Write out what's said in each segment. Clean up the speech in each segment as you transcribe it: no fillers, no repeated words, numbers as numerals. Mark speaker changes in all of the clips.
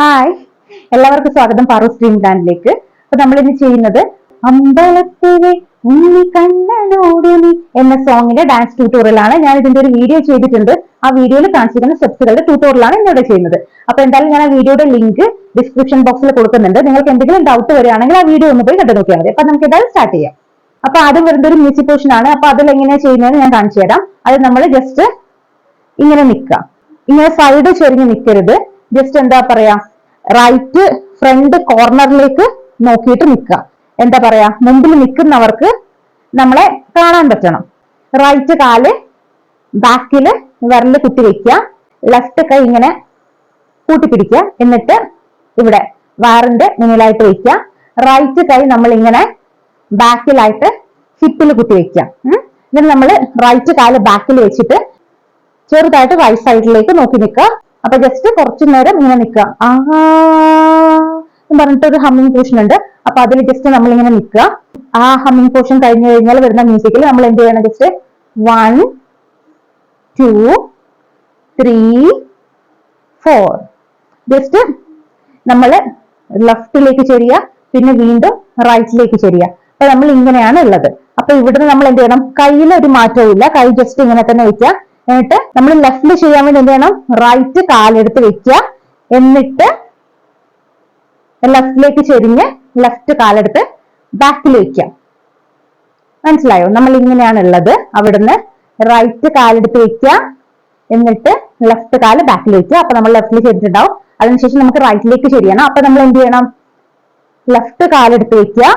Speaker 1: Hi, എല്ലാവർക്കും സ്വാഗതം പാറൂസ് dream ലാൻഡിലേക്ക്. അപ്പൊ നമ്മൾ ഇന്ന് ചെയ്യുന്നത് അമ്പലത്തിലെ ഉണ്ണി കണ്ണനോട് നീ എന്ന സോങ്ങിന്റെ ഡാൻസ് ട്യൂട്ടോറിയൽ ആണ്. ഞാൻ ഇതിന്റെ ഒരു വീഡിയോ ചെയ്തിട്ടുണ്ട്. ആ വീഡിയോയിൽ കാണിച്ചിരിക്കുന്ന സ്റ്റെപ്സുകളുടെ ട്യൂട്ടോറിയൽ ആണ് ഇന്നിവിടെ ചെയ്യുന്നത്. അപ്പൊ എന്തായാലും ഞാൻ ആ വീഡിയോയുടെ ലിങ്ക് ഡിസ്ക്രിപ്ഷൻ ബോക്സിൽ കൊടുക്കുന്നുണ്ട്. നിങ്ങൾക്ക് എന്തെങ്കിലും ഡൗട്ട് വരികയാണെങ്കിൽ ആ വീഡിയോ ഒന്ന് പോയി കണ്ടു നോക്കിയാൽ മതി. അപ്പൊ നമുക്ക് എന്തായാലും സ്റ്റാർട്ട് ചെയ്യാം. അപ്പൊ ആദ്യം വരുന്ന ഒരു മ്യൂസിക് പോർഷൻ ആണ്. അപ്പൊ അതിൽ എങ്ങനെയാണ് ചെയ്യുന്നതെന്ന് ഞാൻ കാണിച്ചു തരാം. അത് നമ്മൾ ജസ്റ്റ് ഇങ്ങനെ നിൽക്കാം. ഇങ്ങനെ സൈഡ് ചെരിഞ്ഞ് നിൽക്കരുത്. ജസ്റ്റ് എന്താ പറയാ, റൈറ്റ് ഫ്രണ്ട് കോർണറിലേക്ക് നോക്കിയിട്ട് നിൽക്കുക. എന്താ പറയാ, മുമ്പിൽ നിൽക്കുന്നവർക്ക് നമ്മളെ കാണാൻ പറ്റണം. റൈറ്റ് കാല് ബാക്കില് വിരല് കുത്തി വെക്കുക. ലെഫ്റ്റ് കൈ ഇങ്ങനെ കൂട്ടിപ്പിടിക്കുക. എന്നിട്ട് ഇവിടെ വയറിന്റെ മുന്നിലായിട്ട് വെക്കുക. റൈറ്റ് കൈ നമ്മൾ ഇങ്ങനെ ബാക്കിലായിട്ട് ഹിപ്പിൽ കുത്തി വെക്കുക. എന്നിട്ട് നമ്മൾ റൈറ്റ് കാല് ബാക്കിൽ വെച്ചിട്ട് ചെറുതായിട്ട് റൈറ്റ് സൈഡിലേക്ക് നോക്കി നിൽക്കുക. അപ്പൊ ജസ്റ്റ് കുറച്ചു നേരം ഇങ്ങനെ നിൽക്കുക. പറഞ്ഞിട്ട് ഒരു ഹമ്മിങ് പോർഷൻ ഉണ്ട്. അപ്പൊ അതിൽ ജസ്റ്റ് നമ്മൾ ഇങ്ങനെ നിൽക്കുക. ആ ഹമ്മിങ് പോർഷൻ കഴിഞ്ഞു കഴിഞ്ഞാൽ വരുന്ന മ്യൂസിക്കിൽ നമ്മൾ എന്ത് ചെയ്യണം, ജസ്റ്റ് 1 2 3 4 ജസ്റ്റ് നമ്മൾ ലെഫ്റ്റിലേക്ക് ചെരിയ, പിന്നെ വീണ്ടും റൈറ്റിലേക്ക് ചെരിയ. അപ്പൊ നമ്മൾ ഇങ്ങനെയാണ് ഉള്ളത്. അപ്പൊ ഇവിടുന്ന് നമ്മൾ എന്ത് ചെയ്യണം, കയ്യിൽ ഒരു മാറ്റവും ഇല്ല. കൈ ജസ്റ്റ് ഇങ്ങനെ തന്നെ വെക്കുക. എന്നിട്ട് നമ്മൾ ലെഫ്റ്റിൽ ചെയ്യാൻ വേണ്ടി എന്ത് ചെയ്യണം, റൈറ്റ് കാലെടുത്ത് വെക്കുക. എന്നിട്ട് ലെഫ്റ്റിലേക്ക് ചെരിഞ്ഞ് ലെഫ്റ്റ് കാലെടുത്ത് ബാക്കിൽ വെക്കുക. മനസ്സിലായോ? നമ്മൾ ഇങ്ങനെയാണ് ഉള്ളത്. അവിടുന്ന് റൈറ്റ് കാലെടുത്ത് വെക്കുക, എന്നിട്ട് ലെഫ്റ്റ് കാല് ബാക്കിൽ വെക്കുക. അപ്പൊ നമ്മൾ ലെഫ്റ്റിൽ ചെരിഞ്ഞിട്ടുണ്ടാവും. അതിനുശേഷം നമുക്ക് റൈറ്റിലേക്ക് ചെരിയണം. അപ്പൊ നമ്മൾ എന്ത് ചെയ്യണം, ലെഫ്റ്റ് കാലെടുത്ത് വെക്കുക,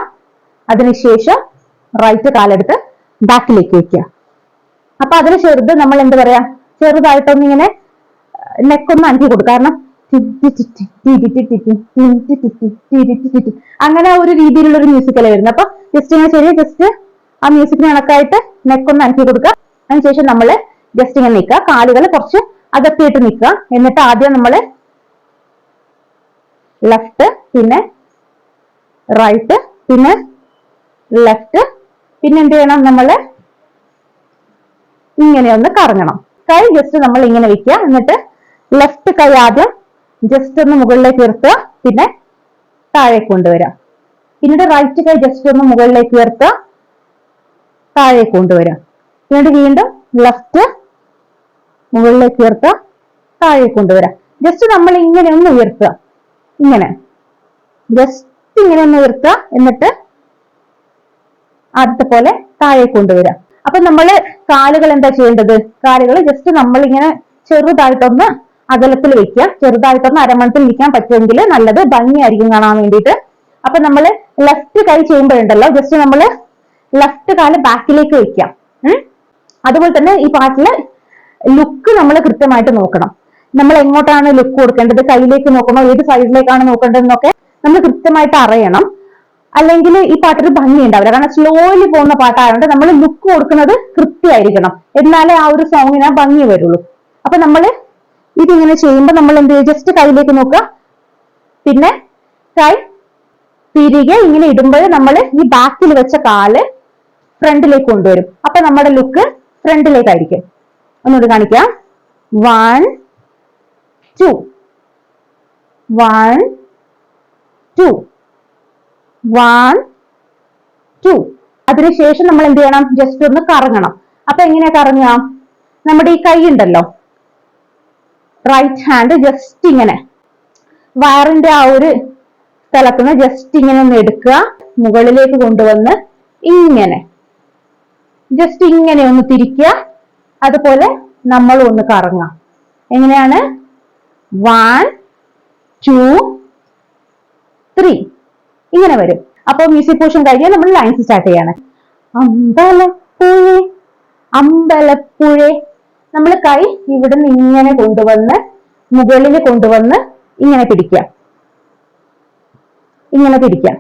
Speaker 1: അതിനുശേഷം റൈറ്റ് കാലെടുത്ത് ബാക്കിലേക്ക് വെക്കുക. അപ്പൊ അതിന് ചെറുത് നമ്മൾ എന്താ പറയാ, ചെറുതായിട്ടൊന്ന് ഇങ്ങനെ നെക്കൊന്ന് അനക്കി കൊടുക്കും. കാരണം അങ്ങനെ ഒരു രീതിയിലുള്ള ഒരു മ്യൂസിക്കല്ലേ വരുന്നത്. അപ്പൊ ജസ്റ്റ് ഇങ്ങനെ ശരി, ജസ്റ്റ് ആ മ്യൂസിക്കിന് കണക്കായിട്ട് നെക്കൊന്ന് അനക്കി കൊടുക്കുക. അതിനുശേഷം നമ്മൾ ജസ്റ്റ് ഇങ്ങനെ നിൽക്കുക. കാലുകൾ കുറച്ച് അകത്തിയിട്ട് നിൽക്കുക. എന്നിട്ട് ആദ്യം നമ്മൾ ലെഫ്റ്റ്, പിന്നെ റൈറ്റ്, പിന്നെ ലെഫ്റ്റ്, പിന്നെ എന്ത് ചെയ്യണം, നമ്മള് ഇങ്ങനെ ഒന്ന് കറങ്ങണം. കൈ ജസ്റ്റ് നമ്മൾ ഇങ്ങനെ വെക്കുക. എന്നിട്ട് ലെഫ്റ്റ് കൈ ആദ്യം ജസ്റ്റ് ഒന്ന് മുകളിലേക്ക് ഉയർത്തുക, പിന്നെ താഴെ കൊണ്ടുവരാം. പിന്നീട് റൈറ്റ് കൈ ജസ്റ്റ് ഒന്ന് മുകളിലേക്ക് ഉയർത്തുക, താഴെ കൊണ്ടുവരാം. പിന്നീട് വീണ്ടും ലെഫ്റ്റ് മുകളിലേക്ക് ഉയർത്തുക, താഴെ കൊണ്ടുവരാം. ജസ്റ്റ് നമ്മൾ ഇങ്ങനെ ഒന്ന് ഉയർത്തുക. ഇങ്ങനെ ജസ്റ്റ് ഇങ്ങനെ ഒന്ന് ഉയർത്തുക. എന്നിട്ട് ആദ്യത്തെ പോലെ താഴെ കൊണ്ടുവരാം. അപ്പൊ നമ്മള് കാലുകൾ എന്താ ചെയ്യേണ്ടത്, കാലുകൾ ജസ്റ്റ് നമ്മൾ ഇങ്ങനെ ചെറുതായിട്ടൊന്ന് അകലത്തിൽ വെക്കുക. ചെറുതായിട്ടൊന്ന് അരമണത്തിൽ ഇരിക്കാൻ പറ്റുമെങ്കിൽ നല്ലത്, ഭംഗിയായിരിക്കും കാണാൻ വേണ്ടിയിട്ട്. അപ്പൊ നമ്മൾ ലെഫ്റ്റ് കൈ ചെയ്യുമ്പോഴുണ്ടല്ലോ, ജസ്റ്റ് നമ്മൾ ലെഫ്റ്റ് കാല് ബാക്കിലേക്ക് വെക്കാം. അതുപോലെ തന്നെ ഈ പാട്ടില് ലുക്ക് നമ്മൾ കൃത്യമായിട്ട് നോക്കണം. നമ്മൾ എങ്ങോട്ടാണ് ലുക്ക് കൊടുക്കേണ്ടത്, കൈയിലേക്ക് നോക്കണോ, ഏത് സൈഡിലേക്കാണ് നോക്കേണ്ടതെന്നൊക്കെ നമ്മൾ കൃത്യമായിട്ട് അറിയണം. അല്ലെങ്കിൽ ഈ പാട്ടൊരു ഭംഗി ഉണ്ടാവില്ല. കാരണം സ്ലോലി പോകുന്ന പാട്ടായതുകൊണ്ട് നമ്മൾ ലുക്ക് കൊടുക്കുന്നത് കൃത്യമായിരിക്കണം. എന്നാലേ ആ ഒരു സോങ്ങിന് ഭംഗി വരുള്ളൂ. അപ്പൊ നമ്മൾ ഇതിങ്ങനെ ചെയ്യുമ്പോൾ നമ്മൾ എന്ത് ചെയ്യും, ജസ്റ്റ് കയ്യിലേക്ക് നോക്കുക. പിന്നെ കൈ തിരികെ ഇങ്ങനെ ഇടുമ്പോൾ നമ്മൾ ഈ ബാക്കിൽ വെച്ച കാല് ഫ്രണ്ടിലേക്ക് കൊണ്ടുവരും. അപ്പൊ നമ്മുടെ ലുക്ക് ഫ്രണ്ടിലേക്കായിരിക്കും. ഒന്നുകൂടി കാണിക്കാം. 1 2 1 2 1 2. അതിനുശേഷം നമ്മൾ എന്ത് ചെയ്യണം, ജസ്റ്റ് ഒന്ന് കറങ്ങണം. അപ്പൊ എങ്ങനെയാ കറങ്ങുക, നമ്മുടെ ഈ കൈ ഉണ്ടല്ലോ, റൈറ്റ് ഹാൻഡ് ജസ്റ്റ് ഇങ്ങനെ വയറിന്റെ ആ ഒരു സ്ഥലത്തുനിന്ന് ജസ്റ്റ് ഇങ്ങനെ ഒന്ന് എടുക്കുക. മുകളിലേക്ക് കൊണ്ടുവന്ന് ഇങ്ങനെ ജസ്റ്റ് ഇങ്ങനെ ഒന്ന് തിരിക്കുക. അതുപോലെ നമ്മളും ഒന്ന് കറങ്ങാം. എങ്ങനെയാണ്, 1 2 3 ഇങ്ങനെ വരും. അപ്പൊ മ്യൂസിക് പോർഷൻ കഴിഞ്ഞാൽ നമ്മൾ ലൈൻസ് സ്റ്റാർട്ട് ചെയ്യാണ്. അമ്പലപ്പുഴേ അമ്പലപ്പുഴേ. നമ്മൾ കൈ ഇവിടുന്ന് ഇങ്ങനെ കൊണ്ടുവന്ന് മുകളിൽ കൊണ്ടുവന്ന് ഇങ്ങനെ പിടിക്കാം. ഇങ്ങനെ പിടിക്കാം,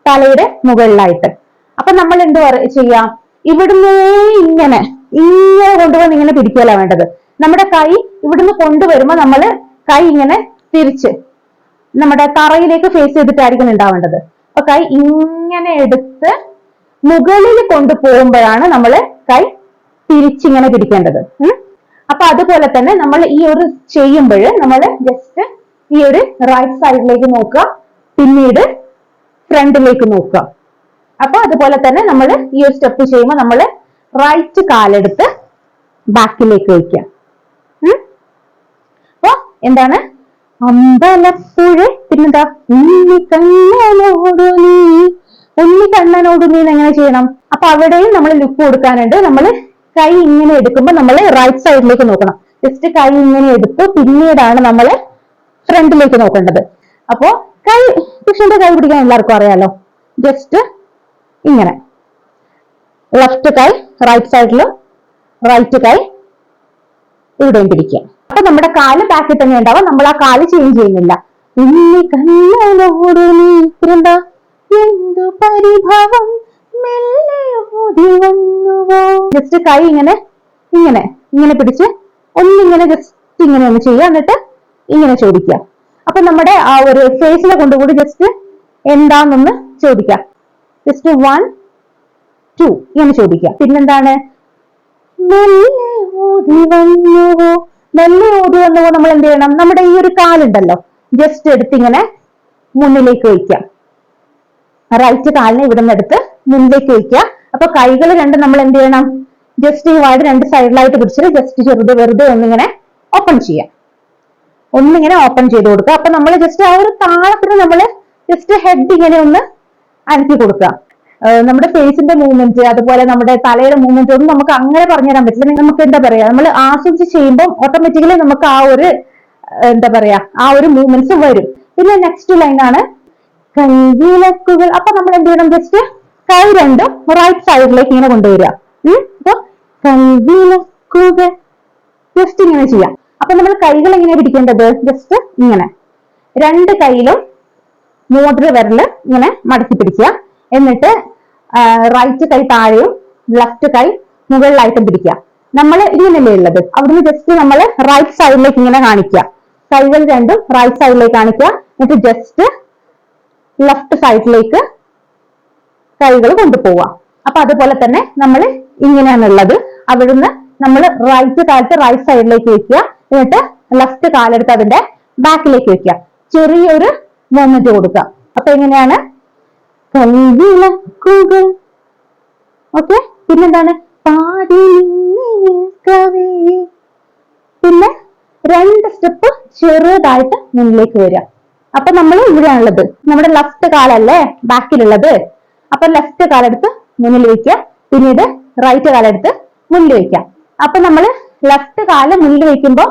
Speaker 1: തലയുടെ മുകളിലായിട്ട്. അപ്പൊ നമ്മൾ എന്ത് ചെയ്യാം, ഇവിടുന്ന് ഇങ്ങനെ ഇങ്ങനെ കൊണ്ടുവന്ന് ഇങ്ങനെ പിടിക്കല വേണ്ടത്. നമ്മുടെ കൈ ഇവിടുന്ന് കൊണ്ടുവരുമ്പോ നമ്മൾ കൈ ഇങ്ങനെ തിരിച്ച് നമ്മുടെ തറയിലേക്ക് ഫേസ് ചെയ്തിട്ടായിരിക്കും ഉണ്ടാവേണ്ടത്. അപ്പൊ കൈ ഇങ്ങനെ എടുത്ത് മുകളിൽ കൊണ്ടുപോകുമ്പോഴാണ് നമ്മൾ കൈ തിരിച്ചിങ്ങനെ പിടിക്കേണ്ടത്. അപ്പൊ അതുപോലെ തന്നെ നമ്മൾ ഈ ഒരു ചെയ്യുമ്പോൾ നമ്മൾ ജസ്റ്റ് ഈ ഒരു റൈറ്റ് സൈഡിലേക്ക് നോക്കുക, പിന്നീട് ഫ്രണ്ടിലേക്ക് നോക്കുക. അപ്പൊ അതുപോലെ തന്നെ നമ്മൾ ഈ ഒരു സ്റ്റെപ്പ് ചെയ്യുമ്പോൾ നമ്മൾ റൈറ്റ് കാലെടുത്ത് ബാക്കിലേക്ക് വയ്ക്കുക. അപ്പൊ എന്താണ്? അമ്പലപ്പുഴ, പിന്നെന്താ? ഉണ്ണിക്കണ്ണനോടു നീ, ഉണ്ണിക്കണ്ണനോടു നീ എങ്ങനെ ചെയ്യണം? അപ്പൊ അവിടെയും നമ്മൾ ലുക്ക് കൊടുക്കാനുണ്ട്. നമ്മൾ കൈ ഇങ്ങനെ എടുക്കുമ്പോൾ നമ്മൾ റൈറ്റ് സൈഡിലേക്ക് നോക്കണം. ജസ്റ്റ് കൈ ഇങ്ങനെ എടുത്തു, പിന്നീടാണ് നമ്മൾ ഫ്രണ്ടിലേക്ക് നോക്കേണ്ടത്. അപ്പോ കൃഷ്ണന്റെ കൈ പിടിക്കാൻ എല്ലാവർക്കും അറിയാലോ. ജസ്റ്റ് ഇങ്ങനെ ലെഫ്റ്റ് കൈ റൈറ്റ് സൈഡിലും, റൈറ്റ് കൈ ഇവിടെയും പിടിക്കുക. അപ്പൊ നമ്മുടെ കാല് ബാക്കിൽ തന്നെ ഉണ്ടാവും, നമ്മൾ ആ കാല് ചേഞ്ച് ചെയ്യുന്നില്ല. ഉണ്ണി കണ്ണനോടു നീ, പിന്നെന്താ? എന്തു പരിഭവം മെല്ലെ ഓടി വന്നുവോ. ജസ്റ്റ് കൈ ഇങ്ങനെ ഇങ്ങനെ ഇങ്ങനെ പിടിച്ച് ഒന്നിങ്ങനെ ജസ്റ്റ് ഇങ്ങനെ ഒന്ന് ചെയ്യുക, എന്നിട്ട് ഇങ്ങനെ ചോദിക്കുക. അപ്പൊ നമ്മുടെ ആ ഒരു ഫേസിനെ കൊണ്ടുകൂടി ജസ്റ്റ് എന്താന്നൊന്ന് ചോദിക്കാം. ജസ്റ്റ് 1 2 ഇങ്ങനെ ചോദിക്കാം. പിന്നെന്താണ്? മെല്ലെ ഓടി വന്നുവോ. മെല്ലെ ഓടി വന്നുവോ നമ്മൾ എന്ത് ചെയ്യണം? നമ്മുടെ ഈ ഒരു കാലുണ്ടല്ലോ, ജസ്റ്റ് എടുത്ത് ഇങ്ങനെ മുന്നിലേക്ക് വയ്ക്കാം. റൈറ്റ് കാലിനെ ഇവിടെ നിന്ന് എടുത്ത് മുന്നിലേക്ക് വയ്ക്കുക. അപ്പൊ കൈകൾ രണ്ടും നമ്മൾ എന്ത് ചെയ്യണം? ജസ്റ്റ് ഈ വാട് രണ്ട് സൈഡിലായിട്ട് പിടിച്ചിട്ട് ജസ്റ്റ് ചെറുത് വെറുതെ ഒന്നിങ്ങനെ ഓപ്പൺ ചെയ്യാം. ഒന്നിങ്ങനെ ഓപ്പൺ ചെയ്ത് കൊടുക്കുക. അപ്പൊ നമ്മൾ ജസ്റ്റ് ആ ഒരു താളത്തിന് നമ്മൾ ജസ്റ്റ് ഹെഡ് ഇങ്ങനെ ഒന്ന് അനക്കി കൊടുക്കുക. നമ്മുടെ ഫേസിന്റെ മൂവ്മെന്റ്, അതുപോലെ നമ്മുടെ തലയുടെ മൂവ്മെന്റ് ഒന്നും നമുക്ക് അങ്ങനെ പറഞ്ഞു തരാൻ പറ്റില്ല. നമുക്ക് എന്താ പറയാ, നമ്മൾ ആസ്വദിച്ച് ചെയ്യുമ്പോൾ ഓട്ടോമാറ്റിക്കലി നമുക്ക് ആ ഒരു എന്താ പറയാ ആ ഒരു മൂവ്മെന്റ്സ് വരും. പിന്നെ നെക്സ്റ്റ് ലൈനാണ് കൈവിലക്കുകൾ. അപ്പൊ നമ്മൾ എന്ത് ചെയ്യണം? ജസ്റ്റ് കൈ രണ്ടും റൈറ്റ് സൈഡിലേക്ക് ഇങ്ങനെ കൊണ്ടുവരിക. അപ്പൊ കൈവിലക്കുകൾ ജസ്റ്റ് ഇങ്ങനെ ചെയ്യാം. അപ്പൊ നമ്മൾ കൈകൾ എങ്ങനെ പിടിക്കേണ്ടത്? ജസ്റ്റ് ഇങ്ങനെ രണ്ട് കൈയിലും മോതിര വിരല് ഇങ്ങനെ മടക്കി പിടിക്കുക. എന്നിട്ട് റൈറ്റ് കൈ താഴെയും ലെഫ്റ്റ് കൈ മുകളിലായിട്ടും പിടിക്കുക. നമ്മൾ ഇങ്ങനെയല്ലേ ഉള്ളത്, അവിടുന്ന് ജസ്റ്റ് നമ്മൾ റൈറ്റ് സൈഡിലേക്ക് ഇങ്ങനെ കാണിക്കുക. കൈകൾ രണ്ടും റൈറ്റ് സൈഡിലേക്ക് കാണിക്കുക. എന്നിട്ട് ജസ്റ്റ് ലെഫ്റ്റ് സൈഡിലേക്ക് കൈകൾ കൊണ്ടുപോവുക. അപ്പൊ അതുപോലെ തന്നെ നമ്മൾ ഇങ്ങനെയാണുള്ളത്. അവിടുന്ന് നമ്മൾ റൈറ്റ് കാലത്ത് റൈറ്റ് സൈഡിലേക്ക് വെക്കുക. എന്നിട്ട് ലെഫ്റ്റ് കാലെടുത്ത് അതിന്റെ ബാക്കിലേക്ക് വെക്കുക. ചെറിയൊരു മൂവ്മെന്റ് കൊടുക്കുക. അപ്പൊ എങ്ങനെയാണ്? കൈവിളക്കുകൾ. ഓക്കെ. പിന്നെന്താണ്? പാടി നിൽക്കവേ. പിന്നെ 2 സ്റ്റെപ്പ് ചെറുതായിട്ട് മുന്നിലേക്ക് വരിക. അപ്പൊ നമ്മൾ ഇവിടെയാണുള്ളത്, നമ്മുടെ ലെഫ്റ്റ് കാലല്ലേ ബാക്കിലുള്ളത്. അപ്പൊ ലെഫ്റ്റ് കാലെടുത്ത് മുന്നിൽ വെക്കുക, പിന്നീട് റൈറ്റ് കാലെടുത്ത് മുന്നിൽ വെക്കുക. അപ്പൊ നമ്മൾ ലെഫ്റ്റ് കാല് മുന്നിൽ വെക്കുമ്പോൾ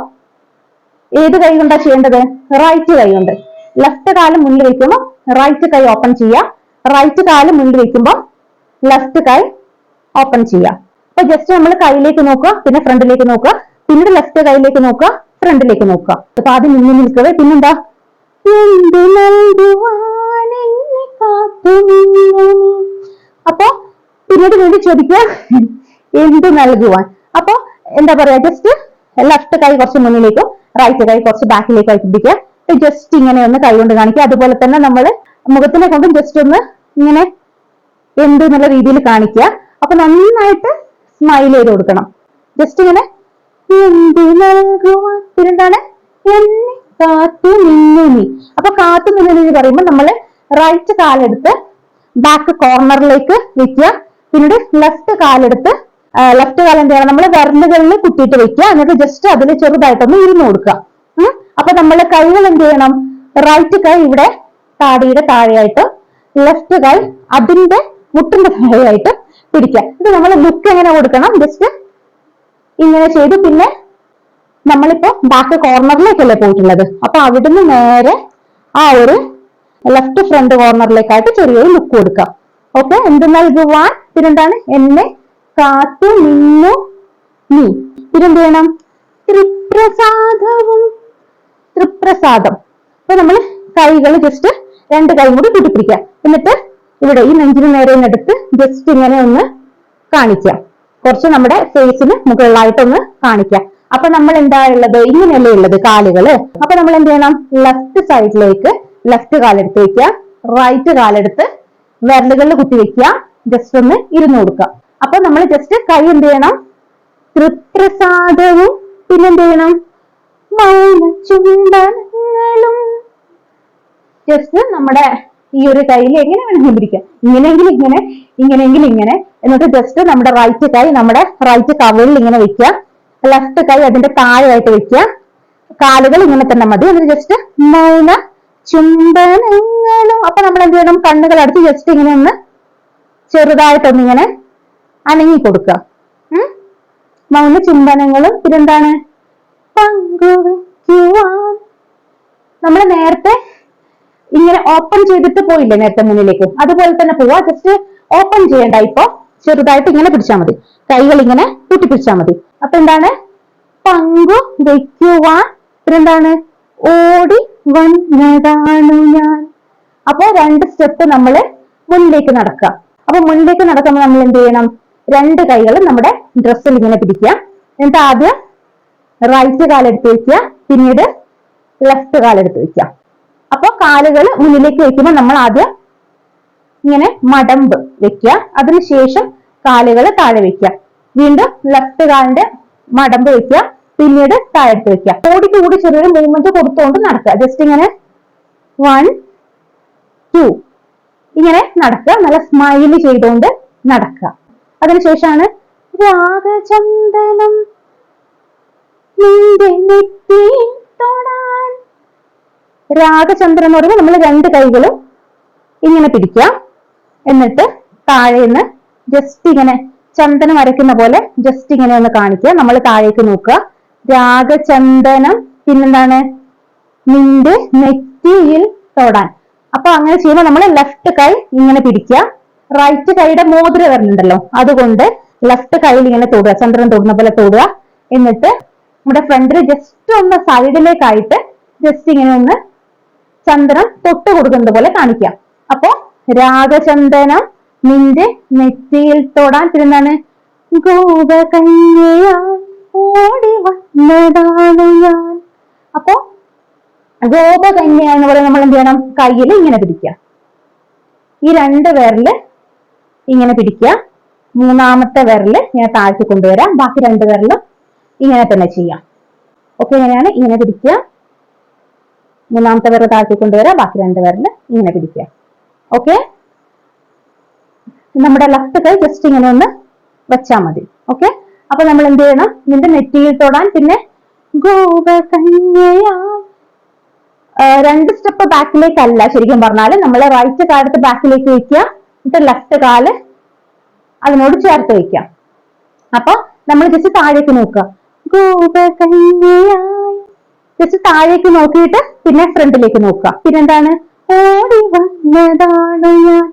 Speaker 1: ഏത് കൈ കൊണ്ടാ ചെയ്യേണ്ടത്? റൈറ്റ് കൈ കൊണ്ട്. ലെഫ്റ്റ് കാല് മുന്നിൽ വെക്കുമ്പോൾ റൈറ്റ് കൈ ഓപ്പൺ ചെയ്യുക. റൈറ്റ് കാല് മുന്നിൽ വെക്കുമ്പോൾ ലെഫ്റ്റ് കൈ ഓപ്പൺ ചെയ്യുക. അപ്പൊ ജസ്റ്റ് നമ്മൾ കൈയിലേക്ക് നോക്കുക, പിന്നെ ഫ്രണ്ടിലേക്ക് നോക്കുക, പിന്നീട് ലെഫ്റ്റ് കൈയിലേക്ക് നോക്കുക, ഫ്രണ്ടിലേക്ക് നോക്കുക. അപ്പൊ ആദ്യം മുന്നിൽ നിൽക്കവേ. പിന്നെന്താ? എന്തു നൽകുവാൻ എന്നെ കാത്തു നിന്നു. അപ്പൊ പിന്നീട് വേണ്ടി ചോദിക്കുക എന്ത് നൽകുവാൻ. അപ്പൊ എന്താ പറയാ, ജസ്റ്റ് ലെഫ്റ്റ് കൈ കുറച്ച് മുന്നിലേക്കും റൈറ്റ് കൈ കുറച്ച് ബാക്കിലേക്കും ആയിട്ട് പിടിക്കുക. ജസ്റ്റ് ഇങ്ങനെ ഒന്ന് കൈ കൊണ്ട് കാണിക്കുക. അതുപോലെ തന്നെ നമ്മൾ മുഖത്തിനെ കൊണ്ടും ജസ്റ്റ് ഒന്ന് ഇങ്ങനെ എന്ത് എന്നുള്ള രീതിയിൽ കാണിക്കുക. അപ്പൊ നന്നായിട്ട് സ്മൈൽ ചെയ്ത് കൊടുക്കണം. ജസ്റ്റ് ഇങ്ങനെ എന്ത് നൽകുവാൻ. പിന്നെന്താണ്? എന്നെ കാത്തു നിന്നു നീ. അപ്പൊ കാത്തു നിന്നു എന്ന് പറയുമ്പോൾ നമ്മൾ റൈറ്റ് കാലെടുത്ത് ബാക്ക് കോർണറിലേക്ക് വെക്കുക. പിന്നീട് ലെഫ്റ്റ് കാലെടുത്ത് ലെഫ്റ്റ് കാലം എന്ത് ചെയ്യണം? നമ്മൾ വിരലുകളിൽ കുത്തിയിട്ട് വെക്കുക. എന്നിട്ട് ജസ്റ്റ് അതിൽ ചെറുതായിട്ടൊന്ന് ഇരുന്ന് കൊടുക്കുക. അപ്പൊ നമ്മൾ കൈകൾ എന്ത് ചെയ്യണം? റൈറ്റ് കൈ ഇവിടെ താടിയുടെ താഴെയായിട്ട്, ലെഫ്റ്റ് കൈ അതിന്റെ മുട്ടിന്റെ താഴെയായിട്ട് പിടിക്കുക. ഇത് നമ്മൾ ലുക്ക് എങ്ങനെ കൊടുക്കണം? ജസ്റ്റ് ഇങ്ങനെ ചെയ്തു. പിന്നെ നമ്മളിപ്പോ ബാക്ക് കോർണറിലേക്കല്ലേ പോയിട്ടുള്ളത്, അപ്പൊ അവിടുന്ന് നേരെ ആ ഒരു ലെഫ്റ്റ് ഫ്രണ്ട് കോർണറിലേക്കായിട്ട് ചെറിയൊരു ലുക്ക് കൊടുക്കുക. ഓക്കെ. എന്ത് നൽകുവാൻ. പിന്നെന്താണ്? എന്നെ കാത്തു നിന്നു നീ. പിന്നെന്ത് ചെയ്യണം? തൃപ്രസാദവും. തൃപ്രസാദം. അപ്പൊ നമ്മൾ കൈകൾ ജസ്റ്റ് 2 കൈ കൂടി കൂട്ടിപ്പിടിക്കുക. എന്നിട്ട് ഇവിടെ ഈ നെഞ്ചിന് നേരെ എടുത്ത് ജസ്റ്റ് ഇങ്ങനെ ഒന്ന് കാണിക്കുക. കുറച്ച് നമ്മുടെ ഫേസിന് മുകളിലായിട്ടൊന്ന് കാണിക്കുക. അപ്പൊ നമ്മൾ എന്താ ഉള്ളത്? ഇങ്ങനെയല്ലേ ഉള്ളത് കാലുകള്. അപ്പൊ നമ്മൾ എന്ത് ചെയ്യണം? ലെഫ്റ്റ് സൈഡിലേക്ക് ലെഫ്റ്റ് കാലെടുത്ത് വെക്കുക, റൈറ്റ് കാലെടുത്ത് വിരലുകളിൽ കുത്തി വെക്കുക, ജസ്റ്റ് ഒന്ന് ഇരുന്ന് കൊടുക്കുക. അപ്പൊ നമ്മൾ ജസ്റ്റ് കൈ എന്ത് ചെയ്യണം? തൃപ്രസാദവും. പിന്നെന്ത് ചെയ്യണം? മൗന ചുംബനങ്ങളും ജസ്റ്റ് നമ്മുടെ ഈ ഒരു കൈയിൽ എങ്ങനെ വേണമെങ്കിലും പിടിക്കാം, ഇങ്ങനെയെങ്കിൽ ഇങ്ങനെ, ഇങ്ങനെയെങ്കിൽ ഇങ്ങനെ. എന്നിട്ട് ജസ്റ്റ് നമ്മുടെ റൈറ്റ് കൈ നമ്മുടെ റൈറ്റ് കവളിൽ ഇങ്ങനെ വെക്കുക, ലെഫ്റ്റ് കൈ അതിന്റെ താഴെയായിട്ട് വെക്കുക, കാലുകൾ ഇങ്ങനെ തന്നെ മതി. എന്നിട്ട് ജസ്റ്റ് മൗന ചുംബനങ്ങളും. അപ്പൊ നമ്മൾ എന്ത് ചെയ്യണം, കണ്ണുകൾ അടച്ച് ജസ്റ്റ് ഇങ്ങനെ ഒന്ന് ചെറുതായിട്ടൊന്നിങ്ങനെ അനങ്ങി കൊടുക്കുക. മൗന ചുംബനങ്ങളും. പിന്നെന്താണ്, പങ്കുവയ്ക്കുവാൻ. നമ്മൾ നേരത്തെ ഇങ്ങനെ ഓപ്പൺ ചെയ്തിട്ട് പോയില്ലേ നേരത്തെ മുന്നിലേക്ക്, അതുപോലെ തന്നെ പോവാ. ജസ്റ്റ് ഓപ്പൺ ചെയ്യണ്ട, ഇപ്പൊ ചെറുതായിട്ട് ഇങ്ങനെ പിടിച്ചാൽ മതി, കൈകൾ ഇങ്ങനെ കൂട്ടിപ്പിടിച്ചാൽ മതി. അപ്പൊ എന്താണ്, പങ്കു വയ്ക്കുവാൻ. പിന്നെന്താണ്, ഓടി വന്നതാണു ഞാൻ. അപ്പൊ 2 സ്റ്റെപ്പ് നമ്മള് മുന്നിലേക്ക് നടക്കുക. അപ്പൊ മുന്നിലേക്ക് നടക്കുമ്പോൾ നമ്മൾ എന്ത് ചെയ്യണം, 2 കൈകളും നമ്മുടെ ഡ്രസ്സിൽ ഇങ്ങനെ പിടിക്കുക. എന്നിട്ട് ആദ്യം റൈറ്റ് കാലെടുത്ത് വെക്കുക, പിന്നീട് ലെഫ്റ്റ് കാലെടുത്ത് വെക്കുക. അപ്പൊ കാലുകൾ മുന്നിലേക്ക് വെക്കുമ്പോൾ നമ്മൾ ആദ്യം ഇങ്ങനെ മടമ്പ് വെക്കുക, അതിനുശേഷം കാലുകൾ താഴെ വെക്കുക, വീണ്ടും ലെഫ്റ്റ് കാലിന്റെ മടമ്പ് വെക്കുക, പിന്നീട് താഴെടുത്ത് വെക്കുക. ഓടിക്ക് കൂടി ചെറിയൊരു മൂവ്മെന്റ് കൊടുത്തുകൊണ്ട് നടക്കുക. ജസ്റ്റ് ഇങ്ങനെ 1 2 ഇങ്ങനെ നടക്കുക, നല്ല സ്മൈല് ചെയ്തുകൊണ്ട് നടക്കുക. അതിനുശേഷമാണ് രാഗചന്ദനം നിന്റെ നെറ്റിയിൽ തൊടാൻ. രാഗചന്ദ്രൻ എന്ന് പറയുമ്പോൾ നമ്മൾ 2 കൈകളും ഇങ്ങനെ പിടിക്കുക, എന്നിട്ട് താഴേന്ന് ജസ്റ്റ് ഇങ്ങനെ ചന്ദനം വരയ്ക്കുന്ന പോലെ ജസ്റ്റ് ഇങ്ങനെ ഒന്ന് കാണിക്കുക. നമ്മൾ താഴേക്ക് നോക്കുക, രാഗചന്ദനം. പിന്നെന്താണ്, നിന്റെ നെറ്റിയിൽ തൊടാൻ. അപ്പൊ അങ്ങനെ ചെയ്യുമ്പോൾ നമ്മൾ ലെഫ്റ്റ് കൈ ഇങ്ങനെ പിടിക്കുക, റൈറ്റ് കൈയുടെ മോതിര വരുന്നുണ്ടല്ലോ അതുകൊണ്ട് ലെഫ്റ്റ് കൈയിൽ ഇങ്ങനെ തൊടുക, ചന്ദ്രൻ തൊടുന്ന പോലെ തൊടുക. എന്നിട്ട് നമ്മുടെ ഫ്രണ്ടിൽ ജസ്റ്റ് ഒന്ന് സൈഡിലേക്കായിട്ട് ജസ്റ്റ് ഇങ്ങനെ ഒന്ന് ചന്ദ്രൻ തൊട്ട് കൊടുക്കുന്നത് പോലെ കാണിക്കാം. അപ്പൊ രാഗചന്ദനം നിന്റെ നെറ്റിയിൽ തൊടാൻ. പിന്നെന്താണ്, ഗോപകന്യയാൻ ഓടി വന്നതാണു ഞാൻ. അപ്പൊ ഗോപകന്യ എന്ന് പറയുന്നത് നമ്മൾ എന്ത് ചെയ്യണം, കയ്യിൽ ഇങ്ങനെ പിടിക്കുക, ഈ 2 വിരല് ഇങ്ങനെ പിടിക്കുക, 3ാമത്തെ വിരല് ഇങ്ങനെ താഴ്ത്തി കൊണ്ടുവരാം, ബാക്കി 2 വിരലും ഇങ്ങനെ തന്നെ ചെയ്യാം. ഓക്കെ, ഇങ്ങനെയാണ്, ഇങ്ങനെ പിടിക്കുക, 3ാമത്തെ വിരൽ താഴ്ത്തി കൊണ്ടുവരാം, ബാക്കി 2 വിരല് ഇങ്ങനെ പിടിക്കുക. ഓക്കെ, നമ്മുടെ ലെഫ്റ്റ് കൈ ജസ്റ്റ് ഇങ്ങനെ ഒന്ന് വെച്ചാൽ മതി. ഓക്കെ, അപ്പൊ നമ്മൾ എന്ത് ചെയ്യണം, നിന്റെ നെറ്റിയിൽ തൊടാൻ, പിന്നെ ഗോപകന്യയാൻ. 2 സ്റ്റെപ്പ് ബാക്കിലേക്കല്ല ശരിക്കും പറഞ്ഞാല്, നമ്മൾ റൈറ്റ് കാലെടുത്ത് ബാക്കിലേക്ക് വെക്കുക, എന്നിട്ട് ലെഫ്റ്റ് കാല് അതിനോട് ചേർത്ത് വെക്കുക. അപ്പൊ നമ്മൾ ജസ്റ്റ് താഴേക്ക് നോക്കുക, ഗോപകന്യയായി ജസ്റ്റ് താഴേക്ക് നോക്കിയിട്ട് പിന്നെ ഫ്രണ്ടിലേക്ക് നോക്കുക. പിന്നെന്താണ്, ഓടി വന്നതാണ് ഞാൻ.